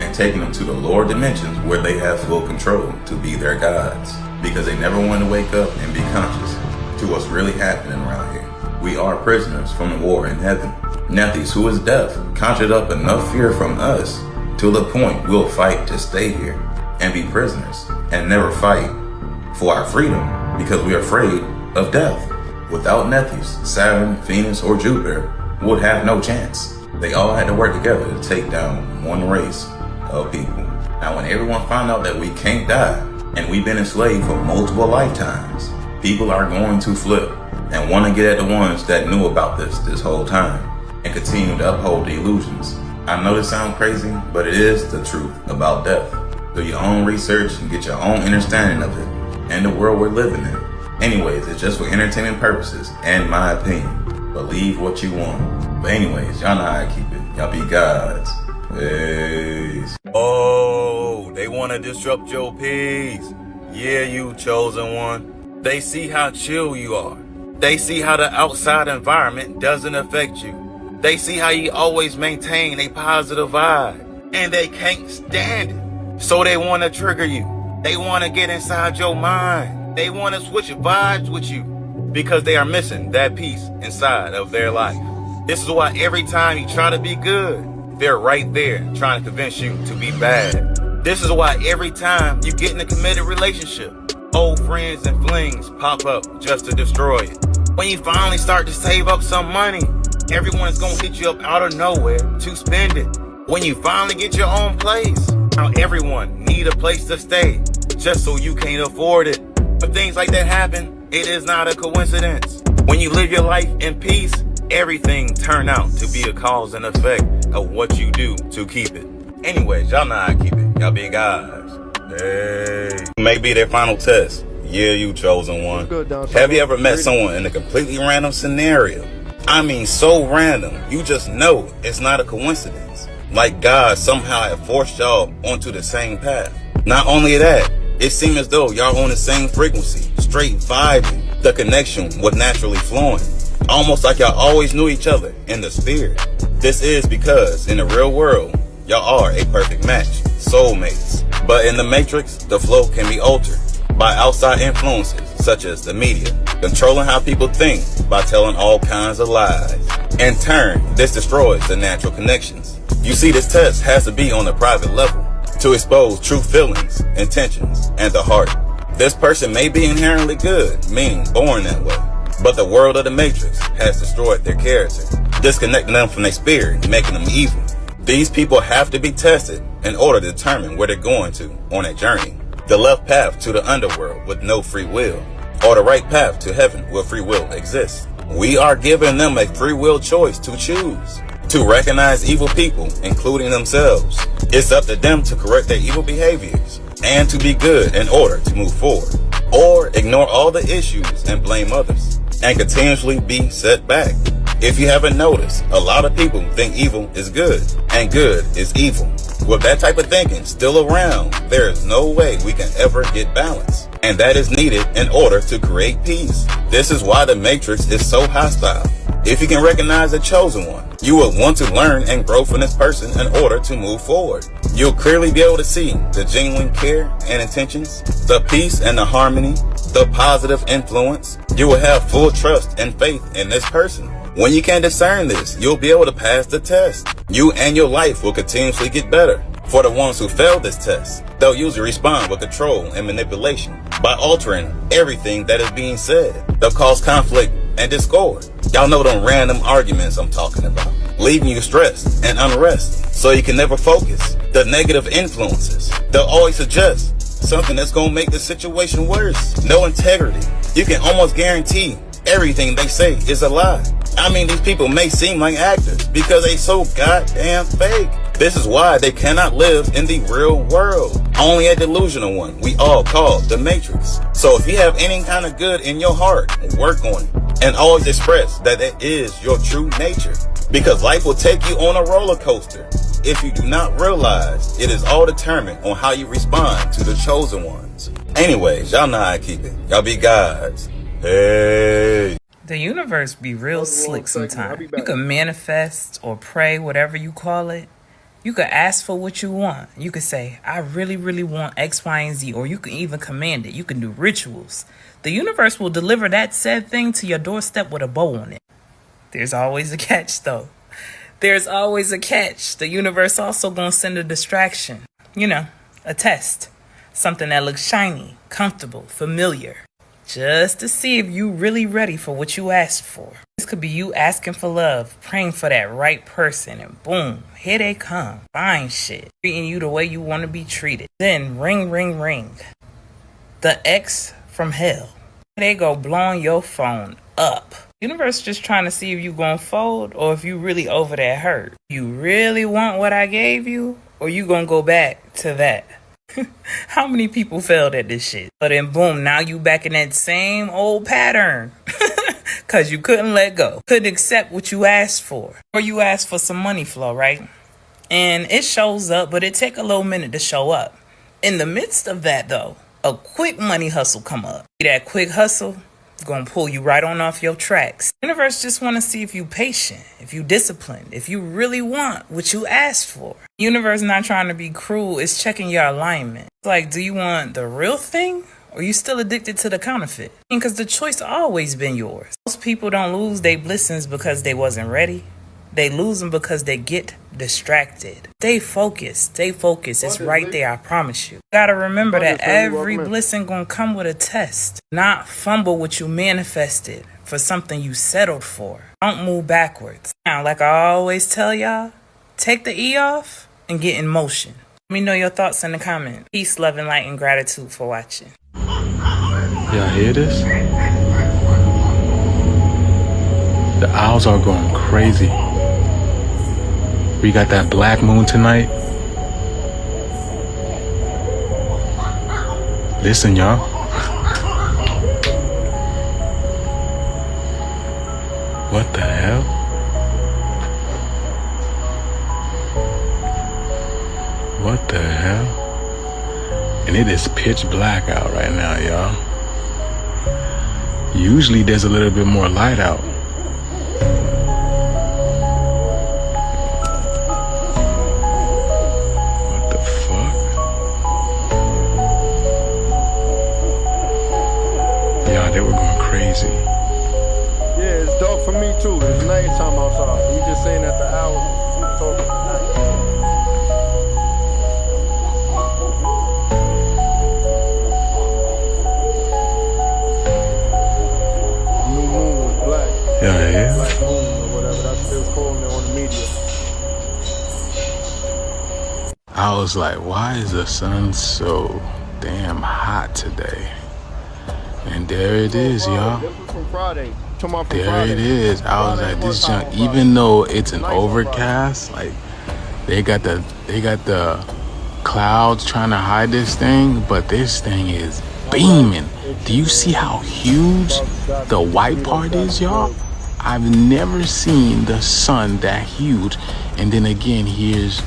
and taking them to the lower dimensions where they have full control to be their gods, because they never want to wake up and be conscious to what's really happening around here. We are prisoners from the war in heaven. Nephis, who is death, conjured up enough fear from us to the point we'll fight to stay here and be prisoners and never fight for our freedom because we're afraid of death. Without Nephis, Saturn, Venus, or Jupiter would have no chance. They all had to work together to take down one race of people. Now when everyone found out that we can't die and we've been enslaved for multiple lifetimes, people are going to flip and want to get at the ones that knew about this whole time and continue to uphold the illusions. I know this sounds crazy, but it is the truth about death. Do your own research and get your own understanding of it and the world we're living in. Anyways, it's just for entertainment purposes and my opinion. Believe what you want. But anyways, y'all know how I keep it. Y'all be gods. Peace. Oh, they want to disrupt your peace. Yeah, you chosen one. They see how chill you are. They see how the outside environment doesn't affect you. They see how you always maintain a positive vibe. And they can't stand it. So they want to trigger you. They want to get inside your mind. They want to switch vibes with you. Because they are missing that piece inside of their life. This is why every time you try to be good, they're right there trying to convince you to be bad. This is why every time you get in a committed relationship, old friends and flings pop up just to destroy it. When you finally start to save up some money, everyone is gonna hit you up out of nowhere to spend it. When you finally get your own place, now everyone need a place to stay, just so you can't afford it. When things like that happen, it is not a coincidence. When you live your life in peace, everything turn out to be a cause and effect of what you do to keep it. Anyways, y'all know how I keep it. Y'all be guys. Hey. Maybe their final test. Yeah, you chosen one. Have you ever met someone in a completely random scenario? I mean, so random, you just know it's not a coincidence. Like God somehow had forced y'all onto the same path. Not only that, it seemed as though y'all on the same frequency, straight vibing. The connection was naturally flowing. Almost like y'all always knew each other in the spirit. This is because in the real world, y'all are a perfect match, soulmates. But in the Matrix, the flow can be altered by outside influences such as the media, controlling how people think by telling all kinds of lies. In turn, this destroys the natural connections. You see, this test has to be on a private level to expose true feelings, intentions, and the heart. This person may be inherently good, meaning born that way, but the world of the Matrix has destroyed their character, disconnecting them from their spirit, making them evil. These people have to be tested in order to determine where they're going to on a journey. The left path to the underworld with no free will, or the right path to heaven where free will exists. We are giving them a free will choice to choose, to recognize evil people, including themselves. It's up to them to correct their evil behaviors and to be good in order to move forward, or ignore all the issues and blame others and continuously be set back. If you haven't noticed, a lot of people think evil is good and good is evil. With that type of thinking still around, there is no way we can ever get balance. And that is needed in order to create peace. This is why the Matrix is so hostile. If you can recognize the chosen one, you will want to learn and grow from this person in order to move forward. You'll clearly be able to see the genuine care and intentions, the peace and the harmony, the positive influence. You will have full trust and faith in this person. When you can discern this, you'll be able to pass the test. You and your life will continuously get better. For the ones who fail this test, they'll usually respond with control and manipulation by altering everything that is being said. They'll cause conflict and discord. Y'all know them random arguments I'm talking about, leaving you stressed and unrest so you can never focus. The negative influences, they'll always suggest something that's gonna make the situation worse. No integrity. You can almost guarantee everything they say is a lie. I mean, these people may seem like actors because they so goddamn fake. This is why they cannot live in the real world. Only a delusional one we all call the Matrix. So if you have any kind of good in your heart, work on it. And always express that it is your true nature. Because life will take you on a roller coaster. If you do not realize, it is all determined on how you respond to the chosen ones. Anyways, y'all know how I keep it. Y'all be gods. Hey. The universe be real slick sometimes. You can manifest or pray, whatever you call it. You could ask for what you want. You could say, I really, really want X, Y, and Z. Or you can even command it. You can do rituals. The universe will deliver that said thing to your doorstep with a bow on it. There's always a catch, though. There's always a catch. The universe also gonna send a distraction. You know, a test. Something that looks shiny, comfortable, familiar. Just to see if you really ready for what you asked for. This could be you asking for love, praying for that right person, and boom, here they come. Fine shit. Treating you the way you want to be treated. Then ring, ring, ring. The X from hell. They go blowing your phone up. Universe just trying to see if you gonna fold or if you really over that hurt. You really want what I gave you, or you gonna go back to that? How many people failed at this shit? But then boom, now you back in that same old pattern. Cause you couldn't let go. Couldn't accept what you asked for. Or you asked for some money flow, right? And it shows up, but it take a little minute to show up. In the midst of that though, a quick money hustle come up. That quick hustle gonna pull you right on off your tracks. Universe just want to see if you patient, if you disciplined, if you really want what you asked for. Universe not trying to be cruel, it's checking your alignment. It's like, do you want the real thing? Or you still addicted to the counterfeit? Because the choice always been yours. Most people don't lose their blessings because they wasn't ready. They lose them because they get distracted. Stay focused. Stay focused. It's right there, I promise you. You gotta remember that every blessing gonna come with a test. Not fumble what you manifested for something you settled for. Don't move backwards. Now, like I always tell y'all, take the E off and get in motion. Let me know your thoughts in the comments. Peace, love, and light, and gratitude for watching. Y'all hear this? The owls are going crazy. We got that black moon tonight. Listen, y'all. What the hell? What the hell? And it is pitch black out right now, y'all. Usually there's a little bit more light out. They were going crazy. Yeah, it's dark for me too. It's nighttime outside. We just saying that the owls talking at night. New moon was black. Yeah. Black moon or whatever. That's what they was calling it on the media. I was like, why is the sun so damn hot today? And there it is, y'all. This was from Friday. There it is. I was like, this junk, even though it's an overcast, like they got the clouds trying to hide this thing, but this thing is beaming. Do you see how huge the white part is, y'all? I've never seen the sun that huge. And then again, here's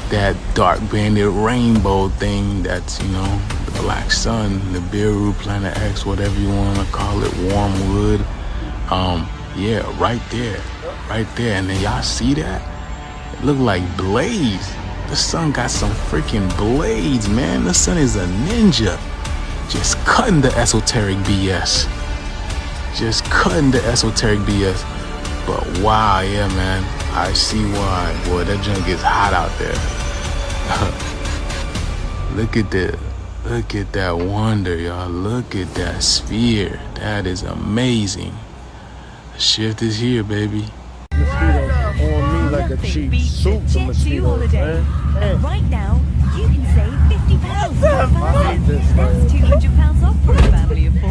that dark banded rainbow thing that's, you know, the black sun, the Beirut, Planet X, whatever you want to call it, warm wood. Yeah, right there. And then y'all see that? It look like blades. The sun got some freaking blades, man. The sun is a ninja. Just cutting the esoteric BS. But wow, yeah, man. I see why. Boy, that junk is hot out there. Look at that wonder, y'all. Look at that sphere. That is amazing. The shift is here, baby. Mosquitoes on me like a cheap soup to mosquitoes, man. And right now, you can save £50 That's £200 off for a family of 4.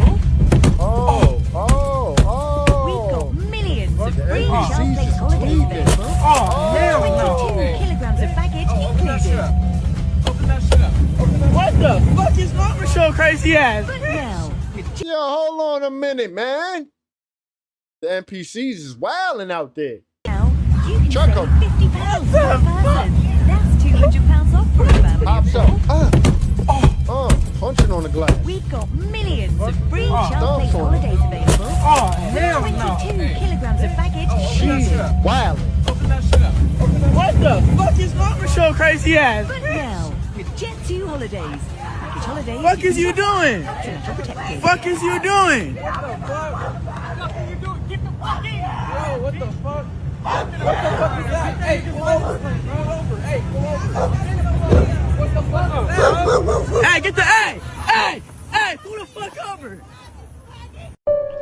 We've got millions of free shelf-based holidays available. 22 kilograms of baggage included. What the fuck is wrong with your crazy ass? Yo, hold on a minute, man. The NPCs is wilding out there. Now, you can save £50 per person. That's £200 off for a family of 4. Punching on the glass. We've got millions of free shelf-based holidays available. 22 kilograms of baggage included. Wow. What the fuck is wrong with your crazy ass? Now, with Jet2 Holidays. Package holidays. Fuck is you doing? Fuck is you doing? Get the fuck in! Yo, what the fuck? What the fuck is that? Hey, come over. Hey, come over. What the fuck? Hey, get the hey, pull the fuck over.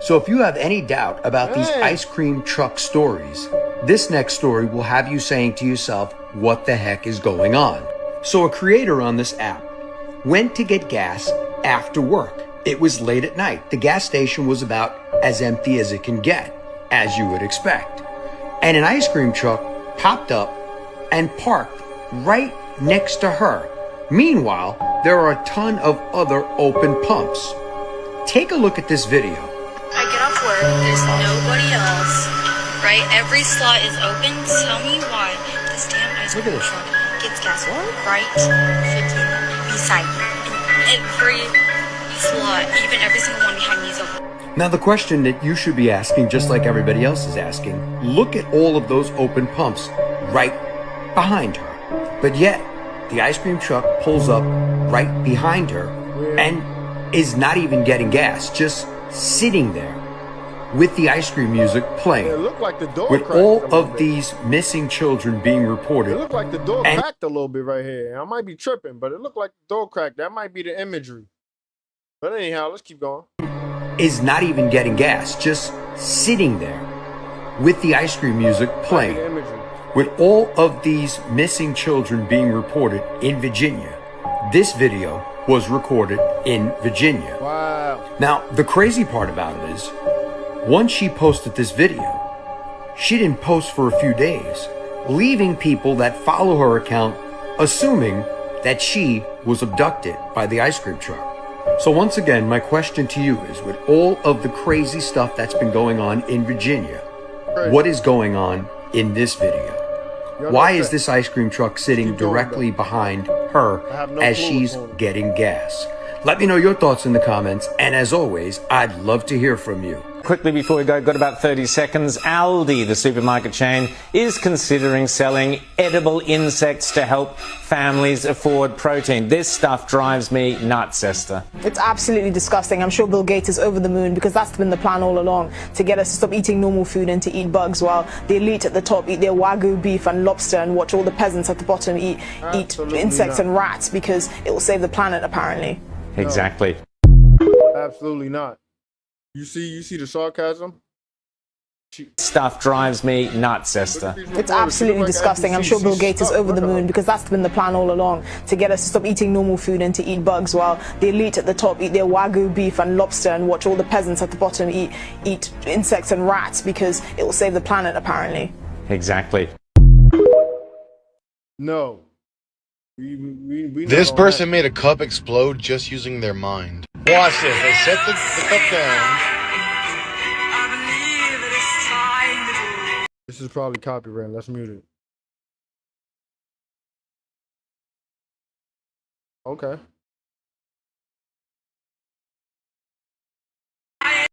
So if you have any doubt about these ice cream truck stories, this next story will have you saying to yourself, what the heck is going on? So a creator on this app went to get gas after work. It was late at night. The gas station was about as empty as it can get, as you would expect. And an ice cream truck popped up and parked right next to her. Meanwhile, there are a ton of other open pumps. Take a look at this video. I get off work, there's nobody else, right? Every slot is open. Tell me why this damn ice cream truck gets gas right freaking beside me. And every slot, even every single one behind me is open. Now the question that you should be asking, just like everybody else is asking, look at all of those open pumps right behind her. But yet, the ice cream truck pulls up right behind her and is not even getting gas, just sitting there with the ice cream music playing. It looked like the door with cracked all a of little these missing children being reported. It looked like the door cracked a little bit right here. I might be tripping, but it looked like the door cracked. That might be the imagery. But anyhow, let's keep going. Is not even getting gas, just sitting there with the ice cream music playing. With all of these missing children being reported in Virginia, this video was recorded in Virginia. Wow. Now, the crazy part about it is, once she posted this video, she didn't post for a few days, leaving people that follow her account assuming that she was abducted by the ice cream truck. So once again, my question to you is, with all of the crazy stuff that's been going on in Virginia, what is going on in this video? Why is this ice cream truck sitting directly behind her as she's getting gas? Let me know your thoughts in the comments, and as always, I'd love to hear from you. Quickly before we go, got about 30 seconds. Aldi, the supermarket chain, is considering selling edible insects to help families afford protein. This stuff drives me nuts, Esther. It's absolutely disgusting. I'm sure Bill Gates is over the moon because that's been the plan all along, to get us to stop eating normal food and to eat bugs while the elite at the top eat their Wagyu beef and lobster and watch all the peasants at the bottom eat insects and rats because it will save the planet, apparently. Exactly. Absolutely not. You see the sarcasm? Stuff drives me nuts, Esther. It's absolutely disgusting. I'm sure Bill Gates is over the moon because that's been the plan all along, to get us to stop eating normal food and to eat bugs while the elite at the top eat their Wagyu beef and lobster and watch all the peasants at the bottom eat insects and rats because it will save the planet, apparently. Exactly. No. This person made a cup explode just using their mind. Watch this. They set the cup down. This is probably copyright. Let's mute it. Okay. I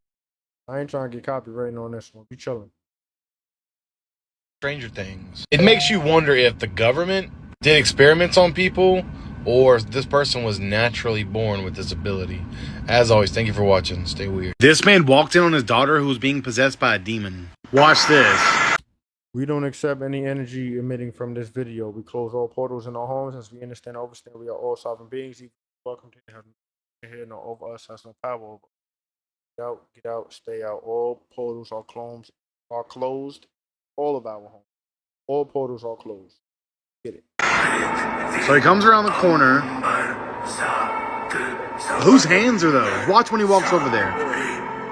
ain't trying to get copyrighted on this one. Be chilling. Stranger Things. It makes you wonder if the government did experiments on people or this person was naturally born with this ability. As always, thank you for watching. Stay weird. This man walked in on his daughter who was being possessed by a demon. Watch this. We don't accept any energy emitting from this video. We close all portals in our homes as we understand and understand we are all sovereign beings. Welcome to heaven. Here, no over us has no power over us. Get out, stay out. All portals are closed. All of our homes. All portals are closed. Get it. So he comes around the corner. Whose hands are those? Watch when he walks over there.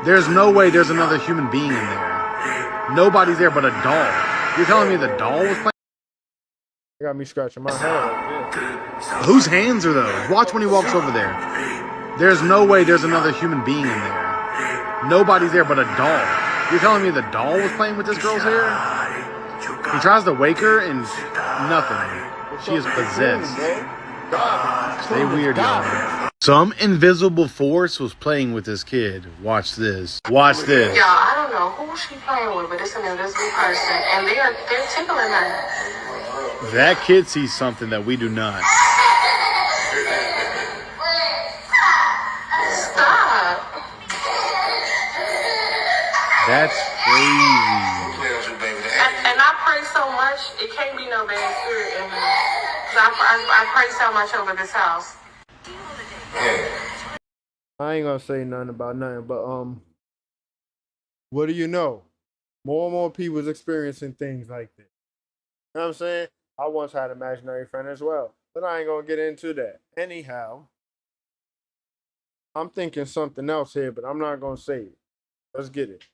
There's no way there's another human being in there. Nobody's there but a doll. You're telling me the doll was playing? You got me scratching my head. Whose hands are those? Watch when he walks over there. There's no way there's another human being in there. Nobody's there but a doll. You're telling me the doll was playing with this girl's hair? He tries to wake her and nothing. She is possessed. Stay weird, y'all. Some invisible force was playing with this kid. Watch this. Watch this. Yeah, I don't know who she playing with, but it's an invisible person, and they're tickling her. That kid sees something that we do not. Stop. That's crazy. And I pray so much, it can't be no bad spirit in me. I pray so much over this house. I ain't gonna say nothing about nothing, but what do you know? More and more people's experiencing things like this. You know what I'm saying? I once had an imaginary friend as well, but I ain't gonna get into that. Anyhow, I'm thinking something else here, but I'm not gonna say it. Let's get it.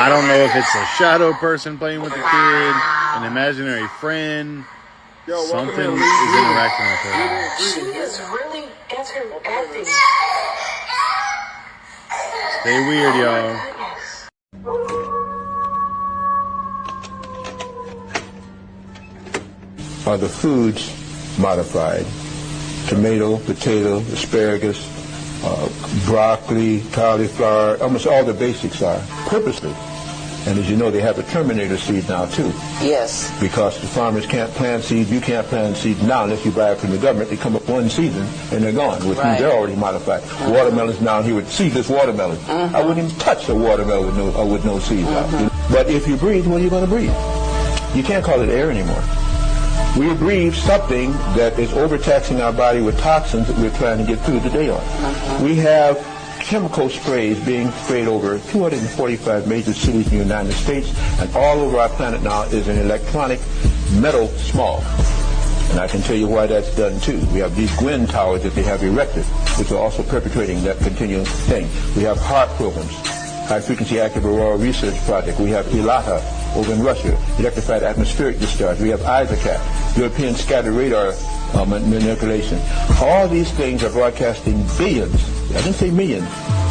I don't know if it's a shadow person playing with the kid, an imaginary friend. Something is interacting with her. She is really interacting. Stay weird, y'all. Are the foods modified? tomato, potato, asparagus, broccoli, cauliflower, almost all the basics are, purposely. And as you know, they have the Terminator seed now too. Yes. Because the farmers can't plant seeds, you can't plant seeds now unless you buy it from the government. They come up one season and they're gone, which means they're already modified. Watermelons down here with seedless watermelon. I wouldn't even touch a watermelon with no seeds out. But if you breathe, what are you going to breathe? You can't call it air anymore. We breathe something that is overtaxing our body with toxins that we're trying to get through the day on. We have chemical sprays being sprayed over 245 major cities in the United States, and all over our planet now is an electronic metal smog. And I can tell you why that's done too. We have these Gwen towers that they have erected, which are also perpetrating that continuous thing. We have HAART programs, High Frequency Active Aurora Research Project. We have ELATA over in Russia, electrified atmospheric discharge. We have ISACAT, European Scattered Radar manipulation. All these things are broadcasting billions, I didn't say millions,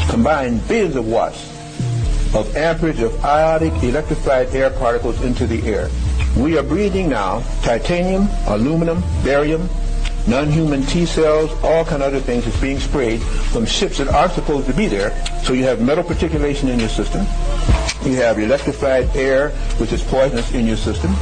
combined billions of watts of amperage of ionic electrified air particles into the air. We are breathing now titanium, aluminum, barium, non-human T cells, all kind of other things that's being sprayed from ships that aren't supposed to be there. So you have metal particulation in your system. You have electrified air, which is poisonous in your system.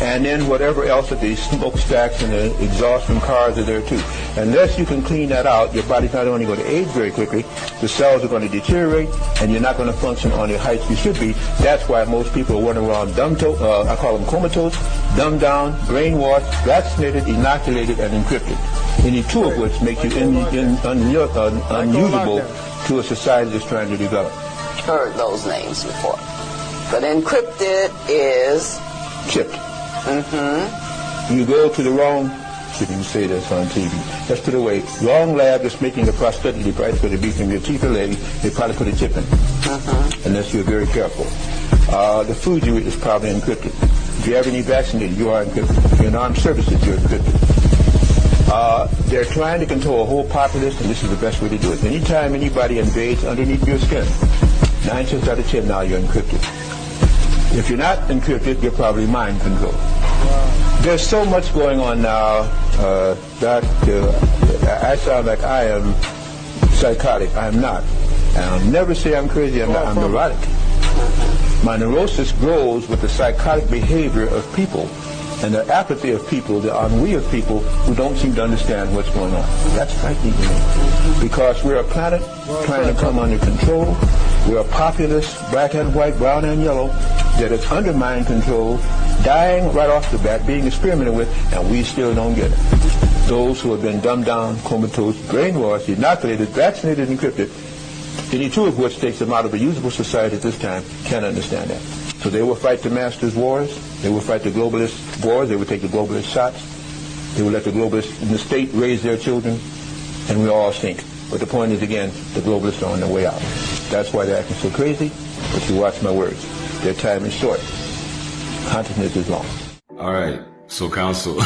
And then whatever else that the smokestacks and the exhaust from cars are there too. Unless you can clean that out, your body's not only going to age very quickly, the cells are going to deteriorate, and you're not going to function on the heights you should be. That's why most people are running around I call them comatose, dumbed down, brainwashed, vaccinated, inoculated, and encrypted. Any two of which make you unusable to a society that's trying to develop. Heard those names before. But encrypted is chipped. You go to the wrong, if you can say this on TV, let's put it away, wrong lab that's making the prosthetic device for the be from your teeth or legs, they probably put a chip in. Unless you're very careful. The food you eat is probably encrypted. If you have any vaccinated, you are encrypted. If you're in armed services, you're encrypted. They're trying to control a whole populace, and this is the best way to do it. Anytime anybody invades underneath your skin, 9 times out of 10 now you're encrypted. If you're not encrypted, you're probably mind controlled. There's so much going on now that I sound like I am psychotic. I'm not. And I'll never say I'm crazy. I'm not. I'm neurotic. My neurosis grows with the psychotic behavior of people and the apathy of people, the ennui of people who don't seem to understand what's going on. That's frightening to me. Because we're a planet trying to come under control. We're a populace, black and white, brown and yellow, that is under mind control, dying right off the bat, being experimented with, and we still don't get it. Those who have been dumbed down, comatose, brainwashed, inoculated, vaccinated, encrypted, any two of which takes them out of a usable society at this time, can't understand that. So they will fight the masters' wars, they will fight the globalist wars, they will take the globalist shots, they will let the globalists in the state raise their children, and we all sink. But the point is, again, the globalists are on their way out. That's why they're acting so crazy, but you watch my words. Their time is short. Consciousness is long. All right, so counsel,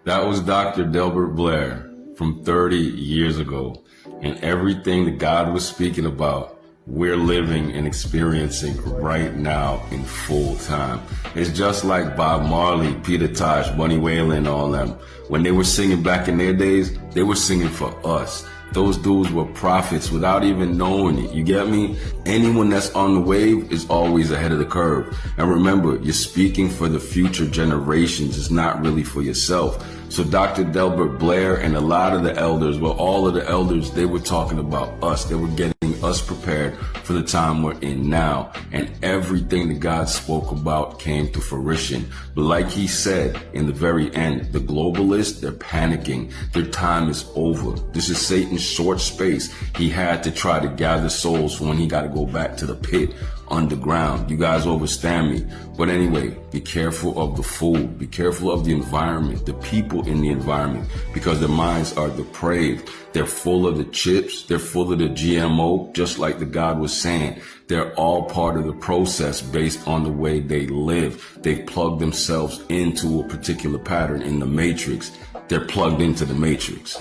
that was Dr. Delbert Blair from 30 years ago. And everything that God was speaking about, we're living and experiencing right now in full time. It's just like Bob Marley, Peter Tosh, Bunny Wailing, all them. When they were singing back in their days, they were singing for us. Those dudes were prophets without even knowing it. You get me? Anyone that's on the wave is always ahead of the curve. And remember, you're speaking for the future generations. It's not really for yourself. So Dr. Delbert Blair and a lot of the elders, well, all of the elders, they were talking about us. They were getting us prepared for the time we're in now. And everything that God spoke about came to fruition. But like he said in the very end, the globalists, they're panicking. Their time is over. This is Satan's short space. He had to try to gather souls for when he got to go back to the pit underground. You guys understand me. But anyway, be careful of the food. Be careful of the environment, the people in the environment, because their minds are depraved. They're full of the chips. They're full of the GMO, just like the God was saying. They're all part of the process based on the way they live. They've plugged themselves into a particular pattern in the matrix. They're plugged into the matrix.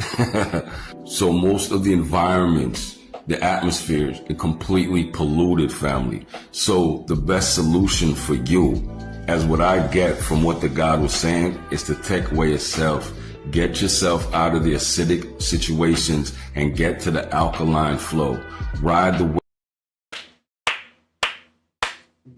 So most of the environments, the atmospheres are completely polluted, family. So the best solution for you, as what I get from what the God was saying, is to take away yourself. Get yourself out of the acidic situations and get to the alkaline flow. Ride the wave.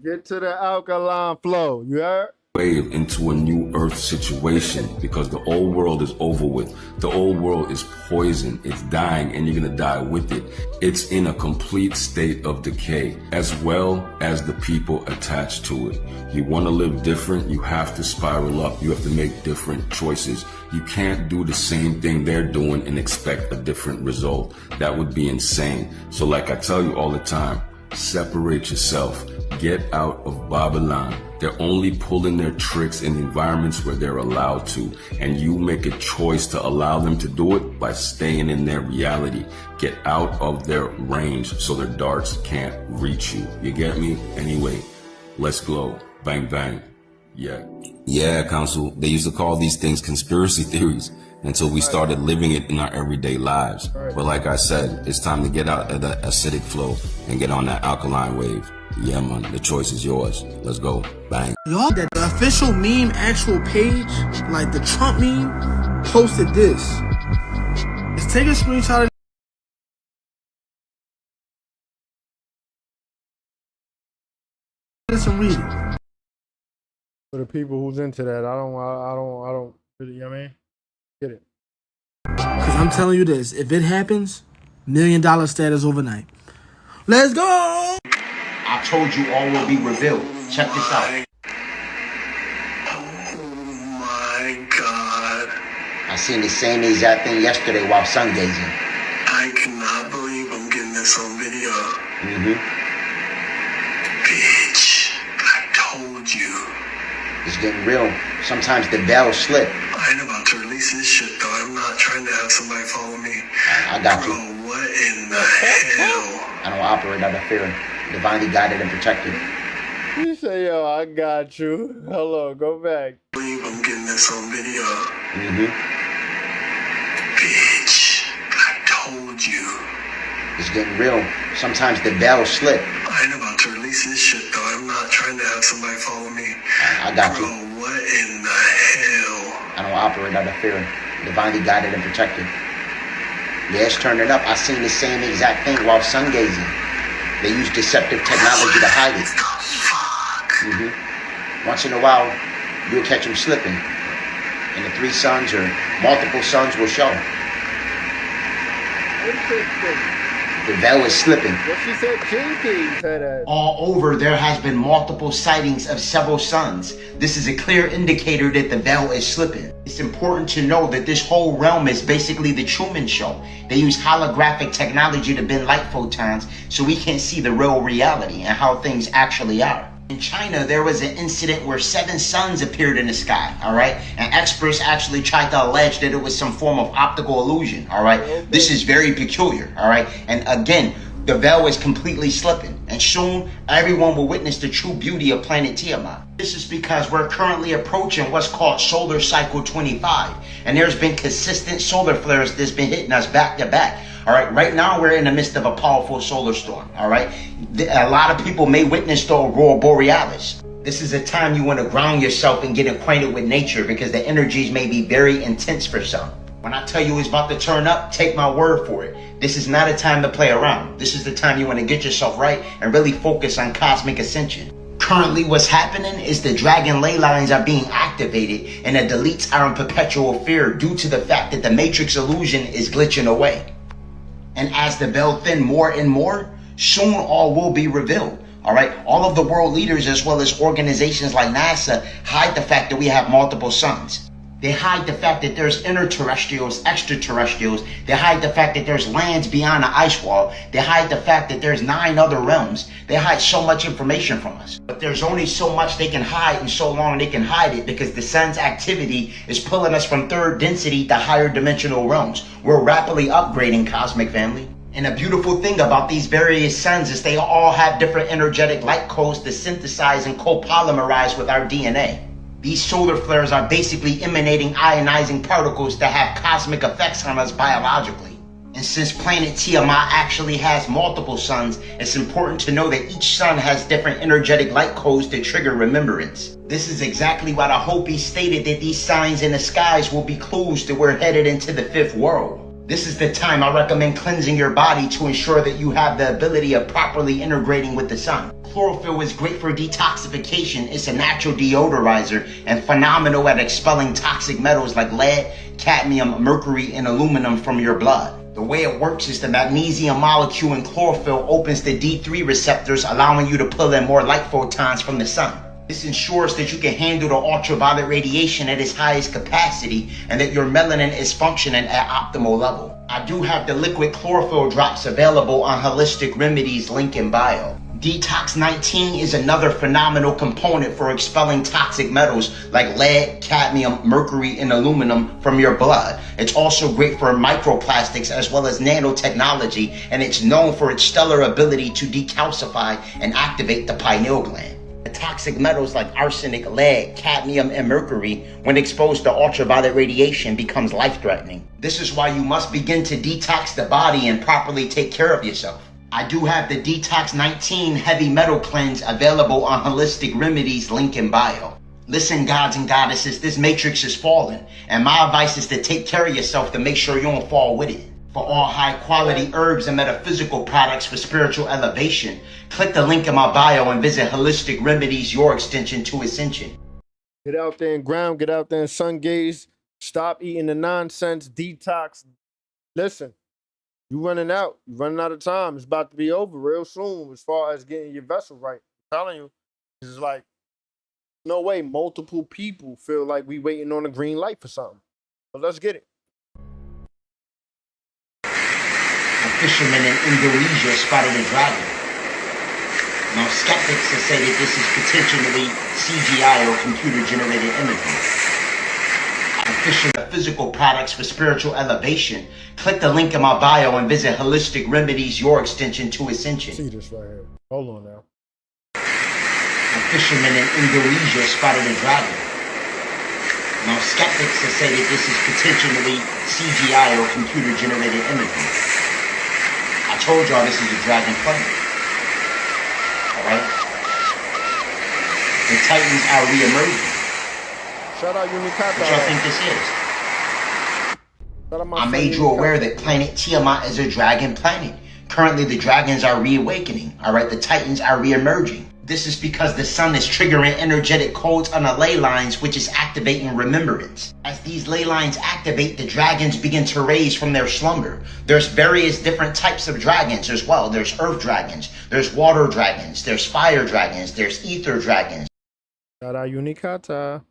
Get to the alkaline flow. You heard? Wave into a new earth situation, because the old world is over with. The old world is poison, it's dying, and you're gonna die with it. It's in a complete state of decay, as well as the people attached to it. You wanna live different, you have to spiral up. You have to make different choices. You can't do the same thing they're doing and expect a different result. That would be insane. So like I tell you all the time, separate yourself. Get out of Babylon. They're only pulling their tricks in environments where they're allowed to. And you make a choice to allow them to do it by staying in their reality. Get out of their range so their darts can't reach you. You get me? Anyway, let's glow. Bang, bang. Yeah. Yeah, Council. They used to call these things conspiracy theories until we started living it in our everyday lives. But like I said, it's time to get out of the acidic flow and get on that alkaline wave. Yeah, man, the choice is yours. Let's go. Bang. Y'all, that the official meme actual page, like the Trump meme, posted this. Let's take a screenshot of this and read it. For the people who's into that, I don't really, you know what I mean? Get it. Because I'm telling you this, if it happens, $1 million status overnight. Let's go! I told you all will be revealed. Check this out. Oh my God. I seen the same exact thing yesterday while sun gazing. I cannot believe I'm getting this on video. Bitch, I told you. It's getting real. Sometimes the veil slip. I ain't about to release this shit though. I'm not trying to have somebody follow me. I got Bro, you. what in the hell? I don't operate out of fear. Divinely guided and protected. You say, yo, I got you. Hello, go back. I believe I'm getting this on video. Bitch, I told you. It's getting real. Sometimes the veil slip. I ain't about to release this shit though. I'm not trying to have somebody follow me. I got Bro, you. what in the hell? I don't operate out of fear. Divinely guided and protected. Yeah, it's turning up. I seen the same exact thing while sun gazing. They use deceptive technology to hide it. Once in a while, you'll catch them slipping. And the 3 suns or multiple suns will show. The veil is slipping. She said Jinkies had that. All over, there has been multiple sightings of several suns. This is a clear indicator that the veil is slipping. It's important to know that this whole realm is basically the Truman Show. They use holographic technology to bend light photons so we can see the real reality and how things actually are. In China, there was an incident where 7 suns appeared in the sky, all right? And experts actually tried to allege that it was some form of optical illusion, all right? This is very peculiar, all right? And again, the veil is completely slipping. And soon, everyone will witness the true beauty of planet Tiamat. This is because we're currently approaching what's called Solar Cycle 25. And there's been consistent solar flares that's been hitting us back to back. All right, right now we're in the midst of a powerful solar storm. All right, a lot of people may witness the Aurora Borealis. This is a time you want to ground yourself and get acquainted with nature because the energies may be very intense for some. When I tell you it's about to turn up, take my word for it. This is not a time to play around. This is the time you want to get yourself right and really focus on cosmic ascension. Currently, what's happening is the dragon ley lines are being activated and the deletes are in perpetual fear due to the fact that the matrix illusion is glitching away. And as the veil thin more and more, soon all will be revealed. All right. All of the world leaders, as well as organizations like NASA, hide the fact that we have multiple suns. They hide the fact that there's interterrestrials, extraterrestrials. They hide the fact that there's lands beyond the ice wall. They hide the fact that there's 9 other realms. They hide so much information from us. But there's only so much they can hide and so long they can hide it because the sun's activity is pulling us from 3rd density to higher dimensional realms. We're rapidly upgrading, cosmic family. And a beautiful thing about these various suns is they all have different energetic light codes to synthesize and co-polymerize with our DNA. These solar flares are basically emanating ionizing particles that have cosmic effects on us biologically. And since planet Tiamat actually has multiple suns, it's important to know that each sun has different energetic light codes to trigger remembrance. This is exactly why the Hopi stated that these signs in the skies will be clues that we're headed into the fifth world. This is the time I recommend cleansing your body to ensure that you have the ability of properly integrating with the sun. Chlorophyll is great for detoxification. It's a natural deodorizer and phenomenal at expelling toxic metals like lead, cadmium, mercury, and aluminum from your blood. The way it works is the magnesium molecule in chlorophyll opens the D3 receptors, allowing you to pull in more light photons from the sun. This ensures that you can handle the ultraviolet radiation at its highest capacity and that your melanin is functioning at optimal level. I do have the liquid chlorophyll drops available on Holistic Remedies link in bio. Detox 19 is another phenomenal component for expelling toxic metals like lead, cadmium, mercury, and aluminum from your blood. It's also great for microplastics as well as nanotechnology, and it's known for its stellar ability to decalcify and activate the pineal gland. The toxic metals like arsenic, lead, cadmium, and mercury, when exposed to ultraviolet radiation, becomes life-threatening. This is why you must begin to detox the body and properly take care of yourself. I do have the Detox 19 Heavy Metal Cleanse available on Holistic Remedies link in bio. Listen, gods and goddesses, this matrix is falling, and my advice is to take care of yourself to make sure you don't fall with it. For all high-quality herbs and metaphysical products for spiritual elevation, click the link in my bio and visit Holistic Remedies, your extension to ascension. Get out there and ground, get out there and sun gaze. Stop eating the nonsense, detox. Listen, you're running out of time. It's about to be over real soon as far as getting your vessel right. I'm telling you, it's like, no way multiple people feel like we waiting on a green light for something. But let's get it. A fisherman in Indonesia spotted a dragon. Now, skeptics have said that this is potentially CGI or computer-generated imagery. Physical products for spiritual elevation. Click the link in my bio and visit Holistic Remedies, your extension to ascension. See this right here. Hold on now. A fisherman in Indonesia spotted a dragon. Now, skeptics have said that this is potentially CGI or computer-generated imagery. I told y'all this is a dragon plane. Alright? The Titans are re-emerging. Shout out Unicata. What y'all think this is? I made you aware that planet Tiamat is a dragon planet. Currently, the dragons are reawakening. Alright, the Titans are re-emerging. This is because the sun is triggering energetic codes on the ley lines, which is activating remembrance. As these ley lines activate, the dragons begin to raise from their slumber. There's various different types of dragons as well. There's earth dragons, there's water dragons, there's fire dragons, there's ether dragons. Shout out Unicata.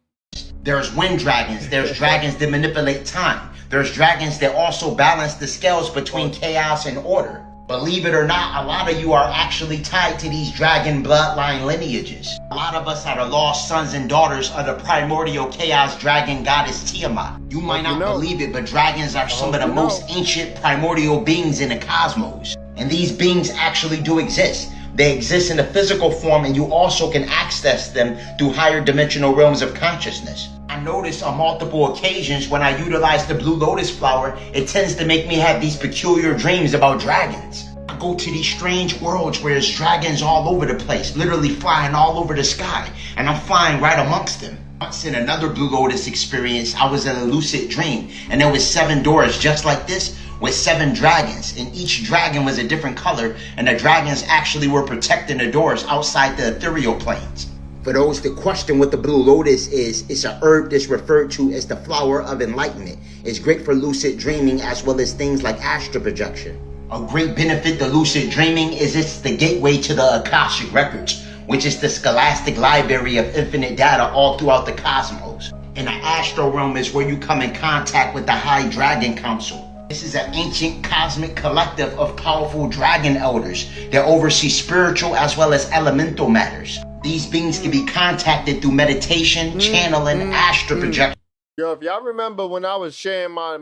There's wind dragons, there's dragons that manipulate time. There's dragons that also balance the scales between chaos and order. Believe it or not, a lot of you are actually tied to these dragon bloodline lineages. A lot of us are the lost sons and daughters of the primordial chaos dragon goddess Tiamat. You might not believe it, but dragons are some of the most ancient primordial beings in the cosmos. And these beings actually do exist. They exist in a physical form, and you also can access them through higher dimensional realms of consciousness. I noticed on multiple occasions when I utilize the blue lotus flower, it tends to make me have these peculiar dreams about dragons. I go to these strange worlds where there's dragons all over the place, literally flying all over the sky, and I'm flying right amongst them. Once in another blue lotus experience, I was in a lucid dream, and there was 7 doors just like this, with 7 dragons, and each dragon was a different color, and the dragons actually were protecting the doors outside the ethereal planes. For those that question what the blue lotus is, it's a herb that's referred to as the flower of enlightenment. It's great for lucid dreaming as well as things like astral projection. A great benefit to lucid dreaming is it's the gateway to the Akashic Records, which is the scholastic library of infinite data all throughout the cosmos. And the astral realm is where you come in contact with the High Dragon Council. This is an ancient cosmic collective of powerful dragon elders that oversee spiritual as well as elemental matters. These beings can be contacted through meditation, channeling, astral projection. Yo, if y'all remember when I was sharing my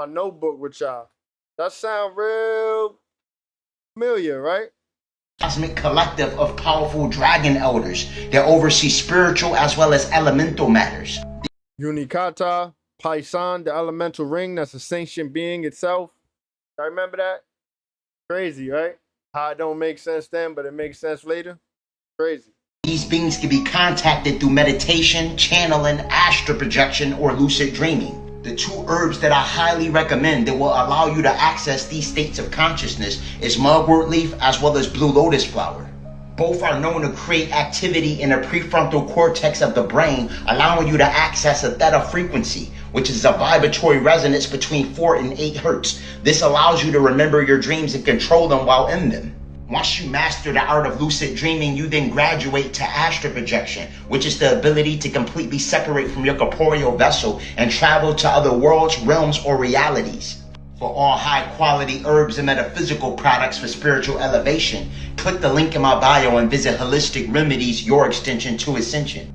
notebook with y'all, that sound real familiar, right? Cosmic collective of powerful dragon elders that oversee spiritual as well as elemental matters. Unicata, Paisan, the elemental ring, that's a sentient being itself. I remember that? Crazy, right? How it don't make sense then, but it makes sense later. Crazy. These beings can be contacted through meditation, channeling, astral projection, or lucid dreaming. The two herbs that I highly recommend that will allow you to access these states of consciousness is mugwort leaf as well as blue lotus flower. Both are known to create activity in the prefrontal cortex of the brain, allowing you to access a theta frequency, which is a vibratory resonance between 4 and 8 hertz. This allows you to remember your dreams and control them while in them. Once you master the art of lucid dreaming, you then graduate to astral projection, which is the ability to completely separate from your corporeal vessel and travel to other worlds, realms, or realities. For all high-quality herbs and metaphysical products for spiritual elevation, click the link in my bio and visit Holistic Remedies, your extension to Ascension.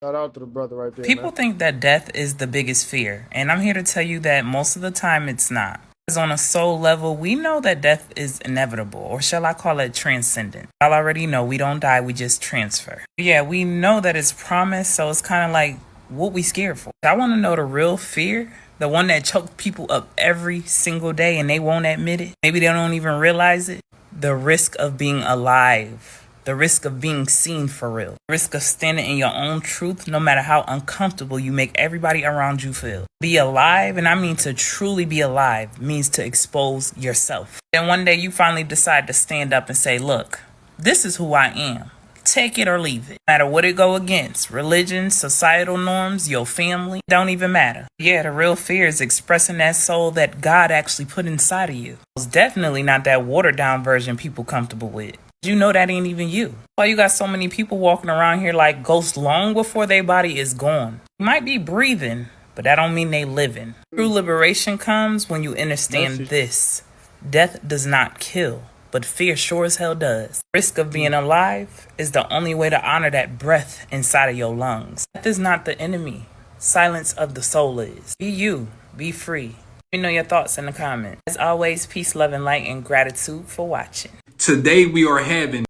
Shout out to the brother right there, People man. think that death is the biggest fear, and I'm here to tell you that most of the time it's not. Because on a soul level, we know that death is inevitable, or shall I call it transcendent. Y'all already know we don't die, we just transfer. Yeah, we know that it's promised, so it's kind of like what we scared for. I want to know the real fear, the one that choked people up every single day and they won't admit it. Maybe they don't even realize it. The risk of being alive. The risk of being seen for real. The risk of standing in your own truth no matter how uncomfortable you make everybody around you feel. Be alive, and I mean to truly be alive, means to expose yourself. Then one day you finally decide to stand up and say, look, this is who I am. Take it or leave it. No matter what it go against. Religion, societal norms, your family, don't even matter. Yeah, the real fear is expressing that soul that God actually put inside of you. It's definitely not that watered down version people comfortable with. You know that ain't even you. Why you got so many people walking around here like ghosts long before their body is gone? You might be breathing, but that don't mean they living. True liberation comes when you understand this. Death does not kill, but fear sure as hell does. Risk of being alive is the only way to honor that breath inside of your lungs. Death is not the enemy. Silence of the soul is. Be you. Be free. Let me know your thoughts in the comments. As always, peace, love, and light, and gratitude for watching. Today we are having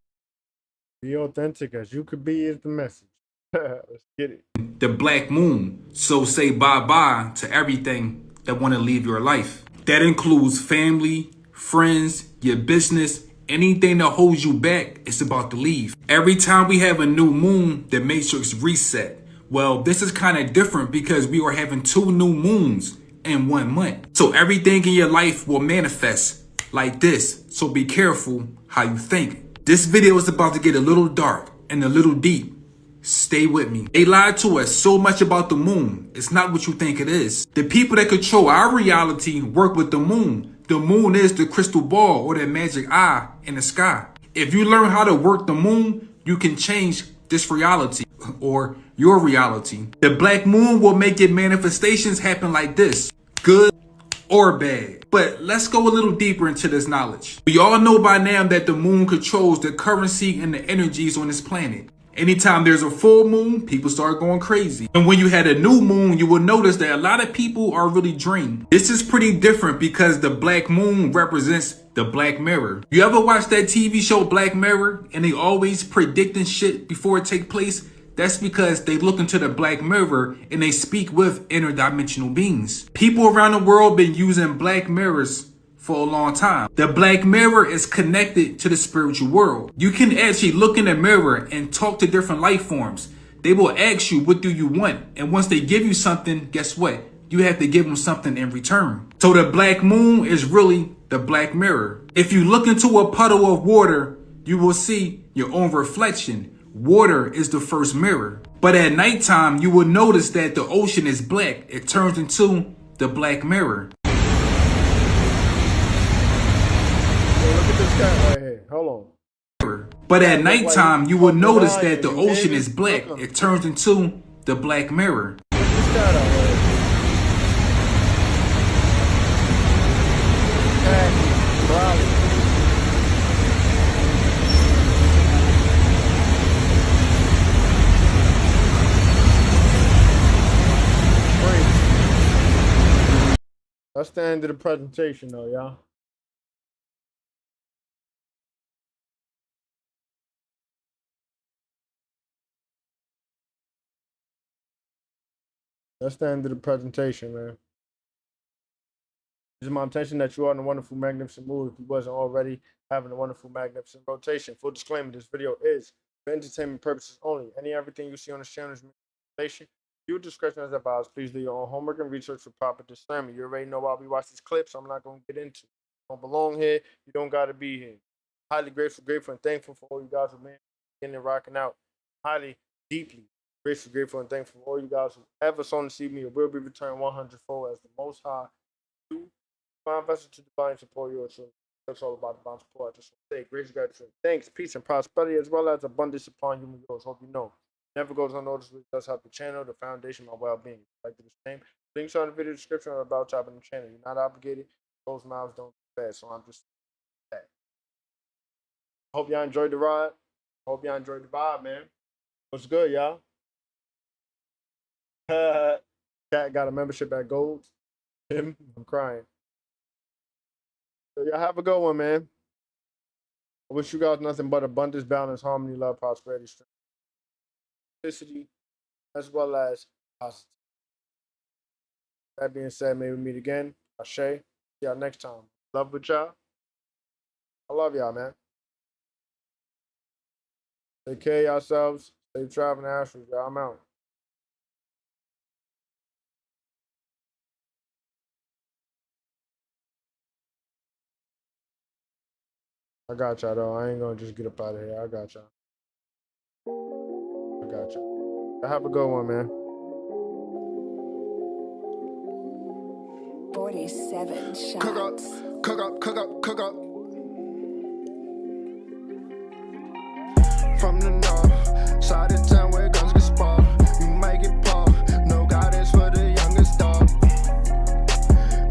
Be authentic as you could be is the message. Let's get it. the black moon. So say bye-bye to everything that want to leave your life. That includes family, friends, your business, anything that holds you back is about to leave. Every time we have a new moon, the matrix reset. Well, this is kind of different because we are having 2 new moons in 1 month. So everything in your life will manifest like this. So be careful how you think. This video is about to get a little dark and a little deep. Stay with me. They lied to us so much about the moon. It's not what you think it is. The people that control our reality work with the moon. The moon is the crystal ball or that magic eye in the sky. If you learn how to work the moon, you can change this reality or your reality. The black moon will make your manifestations happen like this. Good or bad. But let's go a little deeper into this knowledge. We all know by now that the moon controls the currency and the energies on this planet. Anytime there's a full moon, people start going crazy. And when you had a new moon, you will notice that a lot of people are really drained. This is pretty different because the black moon represents the Black Mirror. You ever watch that TV show Black Mirror and they always predicting shit before it take place? That's because they look into the Black Mirror and they speak with interdimensional beings. People around the world been using black mirrors for a long time. The Black Mirror is connected to the spiritual world. You can actually look in the mirror and talk to different life forms. They will ask you, what do you want? And once they give you something, guess what? You have to give them something in return. So the black moon is really the Black Mirror. If you look into a puddle of water, you will see your own reflection. Water is the first mirror. But at nighttime, you will notice that the ocean is black. It turns into the Black Mirror. Look at this guy right here. Hold on. But at nighttime, you will notice that the ocean is black. It turns into the Black Mirror. That's the end of the presentation, though, y'all. That's the end of the presentation, man. It's my intention that you are in a wonderful, magnificent mood if you wasn't already having a wonderful, magnificent rotation. Full disclaimer, this video is for entertainment purposes only. Everything you see on this channel is manipulation. Your discretion is advised. Please do your own homework and research for proper discernment. You already know why we watch these clips, so I'm not going to get into it. You don't belong here. You don't got to be here. Highly grateful, and thankful for all you guys who been getting and rocking out. Highly, deeply grateful, and thankful for all you guys who ever sown to see me. It will be returned 100-fold as the Most High do. My investor to divine support your children. That's all about divine support. I just want to say grace, gratitude, thanks, peace, and prosperity, as well as abundance upon you and yours. Hope you know. Never goes unnoticed. It does help the channel, the foundation, my well-being. Like the same. Links are in the video description or about top of the channel. You're not obligated. Those miles don't do bad. So I'm just that. Hope y'all enjoyed the ride. Hope y'all enjoyed the vibe, man. What's good, y'all? Cat got a membership at Gold. I'm crying. So y'all have a good one, man. I wish you guys nothing but abundance, balance, harmony, love, prosperity, strength, simplicity, as well as positivity. That being said, may we meet again. Ashe. See y'all next time. Love with y'all. I love y'all, man. Take care of yourselves. Safe traveling, Astros. Y'all, I'm out. I got y'all, though. I ain't gonna just get up out of here. I got y'all. I got y'all. Have a good one, man. 47 shots. Cook up, cook up, cook up, cook up. From the north, side of town where guns get sparked. You might get paw. No guidance for the youngest dog.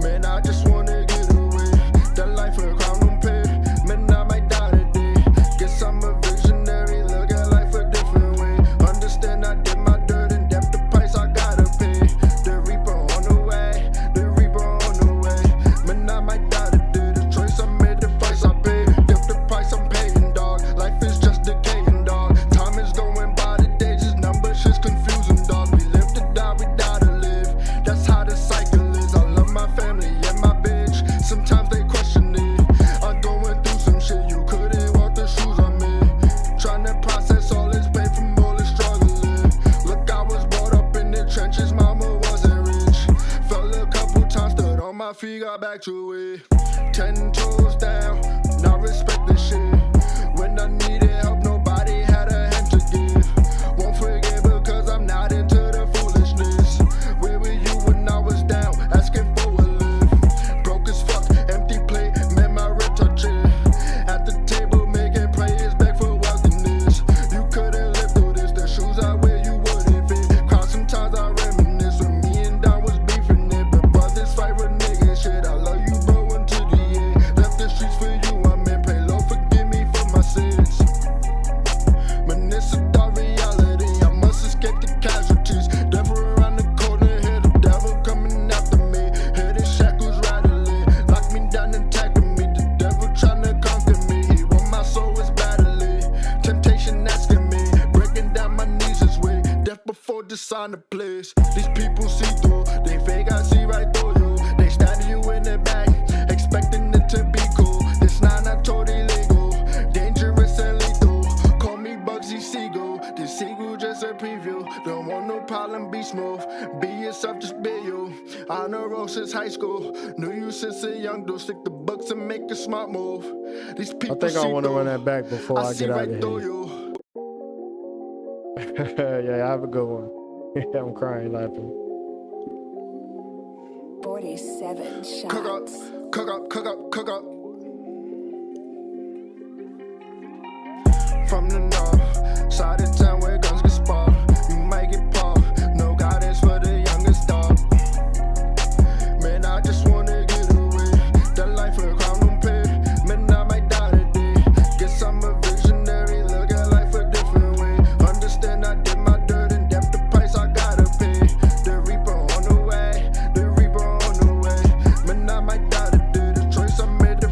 Man, I just wanna get away. That life for a crown don't pay. Man, I might die today. Guess I'm a visionary. Look at life a different way. Understand I did my dirt and depth the price I gotta pay. The reaper on the way. The reaper on the way. Man, I might die today. The choice I made, the price I paid. Depth the price I'm paying, dog. Life is just decaying, dog. Time is going by the days, just numbers, shit's confusing, dog. We live to die, we die to live. That's how the cycle is. I love my family and my bitch. Sometimes they question it. I'm going through some shit, you couldn't walk the shoes I'm in. Trying to process all this pain from all this struggling. Look, I was brought up in the trenches, mama wasn't rich. Fell a couple times, stood on my feet, got back to it. 10 toes down, now respect the shit. When I needed help, nobody had a hand to give. Won't forget because I'm not into the foolishness. Where were you when I was down, asking for a lift? Broke as fuck, empty plate, man, my rib touch it. At the table making prayers back for wealthiness. You couldn't live through this, the shoes I wear you wouldn't fit. Cry sometimes I reminisce when me and Don was beefing it. But brothers fight with niggas shit, I love you bro until the end. Left the streets for you, I'm in. Pray Lord forgive me for my sins. Man, it's a dark reality, I must escape the casualties. Devil around the corner, hear the devil coming after me. Hear the shackles rattling, lock me down and tackling me. The devil trying to conquer me, he want my soul is battling. Temptation asking me, breaking down my knees is way. Death before the sign of place. These people see through, they fake, I see right through you. They stab you in the back, expecting it to be cool. This line I told illegal, dangerous and lethal. Call me Bugsy Siegel, this seagull just a preview. Don't want no problem, be smooth. Be yourself, just be you. On the road since high school, knew you since a young dude. Stick the books and make a smart move. These people I think I want to see run that back before I see get out right of through here. you. Yeah, have a good one. I'm crying, laughing. 47 shots. Cook up, cook up, cook up, cook up. From the north, side of town where guns get sparked. You might get paw. No guidance for the youngest dog. Man, I just wanna get away. That life for a crown don't pay. Man, I might die today. Guess I'm a visionary. Look at life a different way. Understand I did my dirt and depth the price I gotta pay. The reaper on the way. The reaper on the way. Man, I might die today. The choice I made, the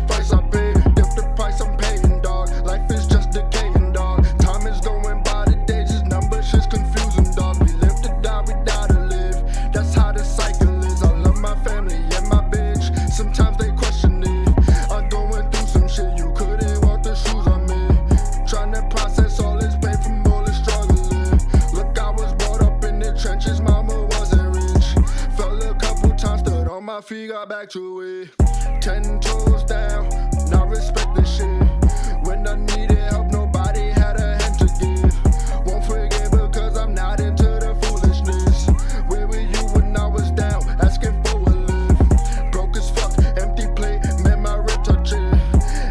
10 toes down, not respect the shit. When I needed help, nobody had a hand to give. Won't forget because I'm not into the foolishness. Where were you when I was down, asking for a lift? Broke as fuck, empty plate, made my rib touch it.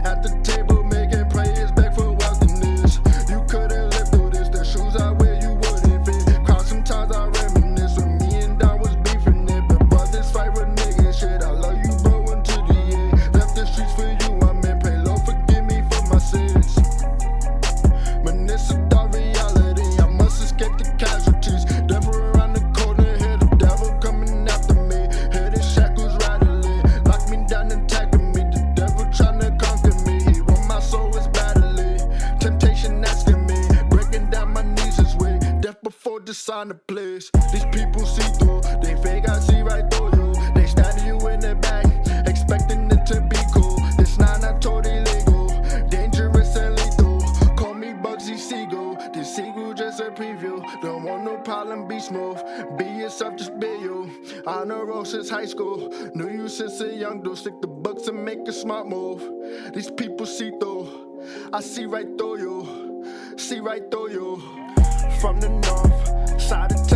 At the table making prayers back for wealthiness. You couldn't live through this, the shoes I wear you wouldn't fit. Crowd sometimes I reminisce when me and Don was beefing it. But brothers fight with niggas, shit, I love you bro until the end. Left the streets for you, I'm in, pray Lord forgive me for my sins. Man, it's a dark reality, I must escape the casualties. Devil around the corner, hear the devil coming after me. Hear the shackles rattling, lock me down and tagging me. The devil trying to conquer me, he want my soul is battling. Temptation asking me, breaking down my knees is way. Death before the sign of place. These people see through, they fake, I see right through you. They stab you in the back, expecting it to be cool. This not totally legal, dangerous and lethal. Call me Bugsy Siegel, this seagull just a preview. Don't want no problem, be smooth. Be yourself, just be you. On the road since high school, knew you since a young dude. Stick the books and make a smart move. These people see through, I see right through you. See right through you. From the north side of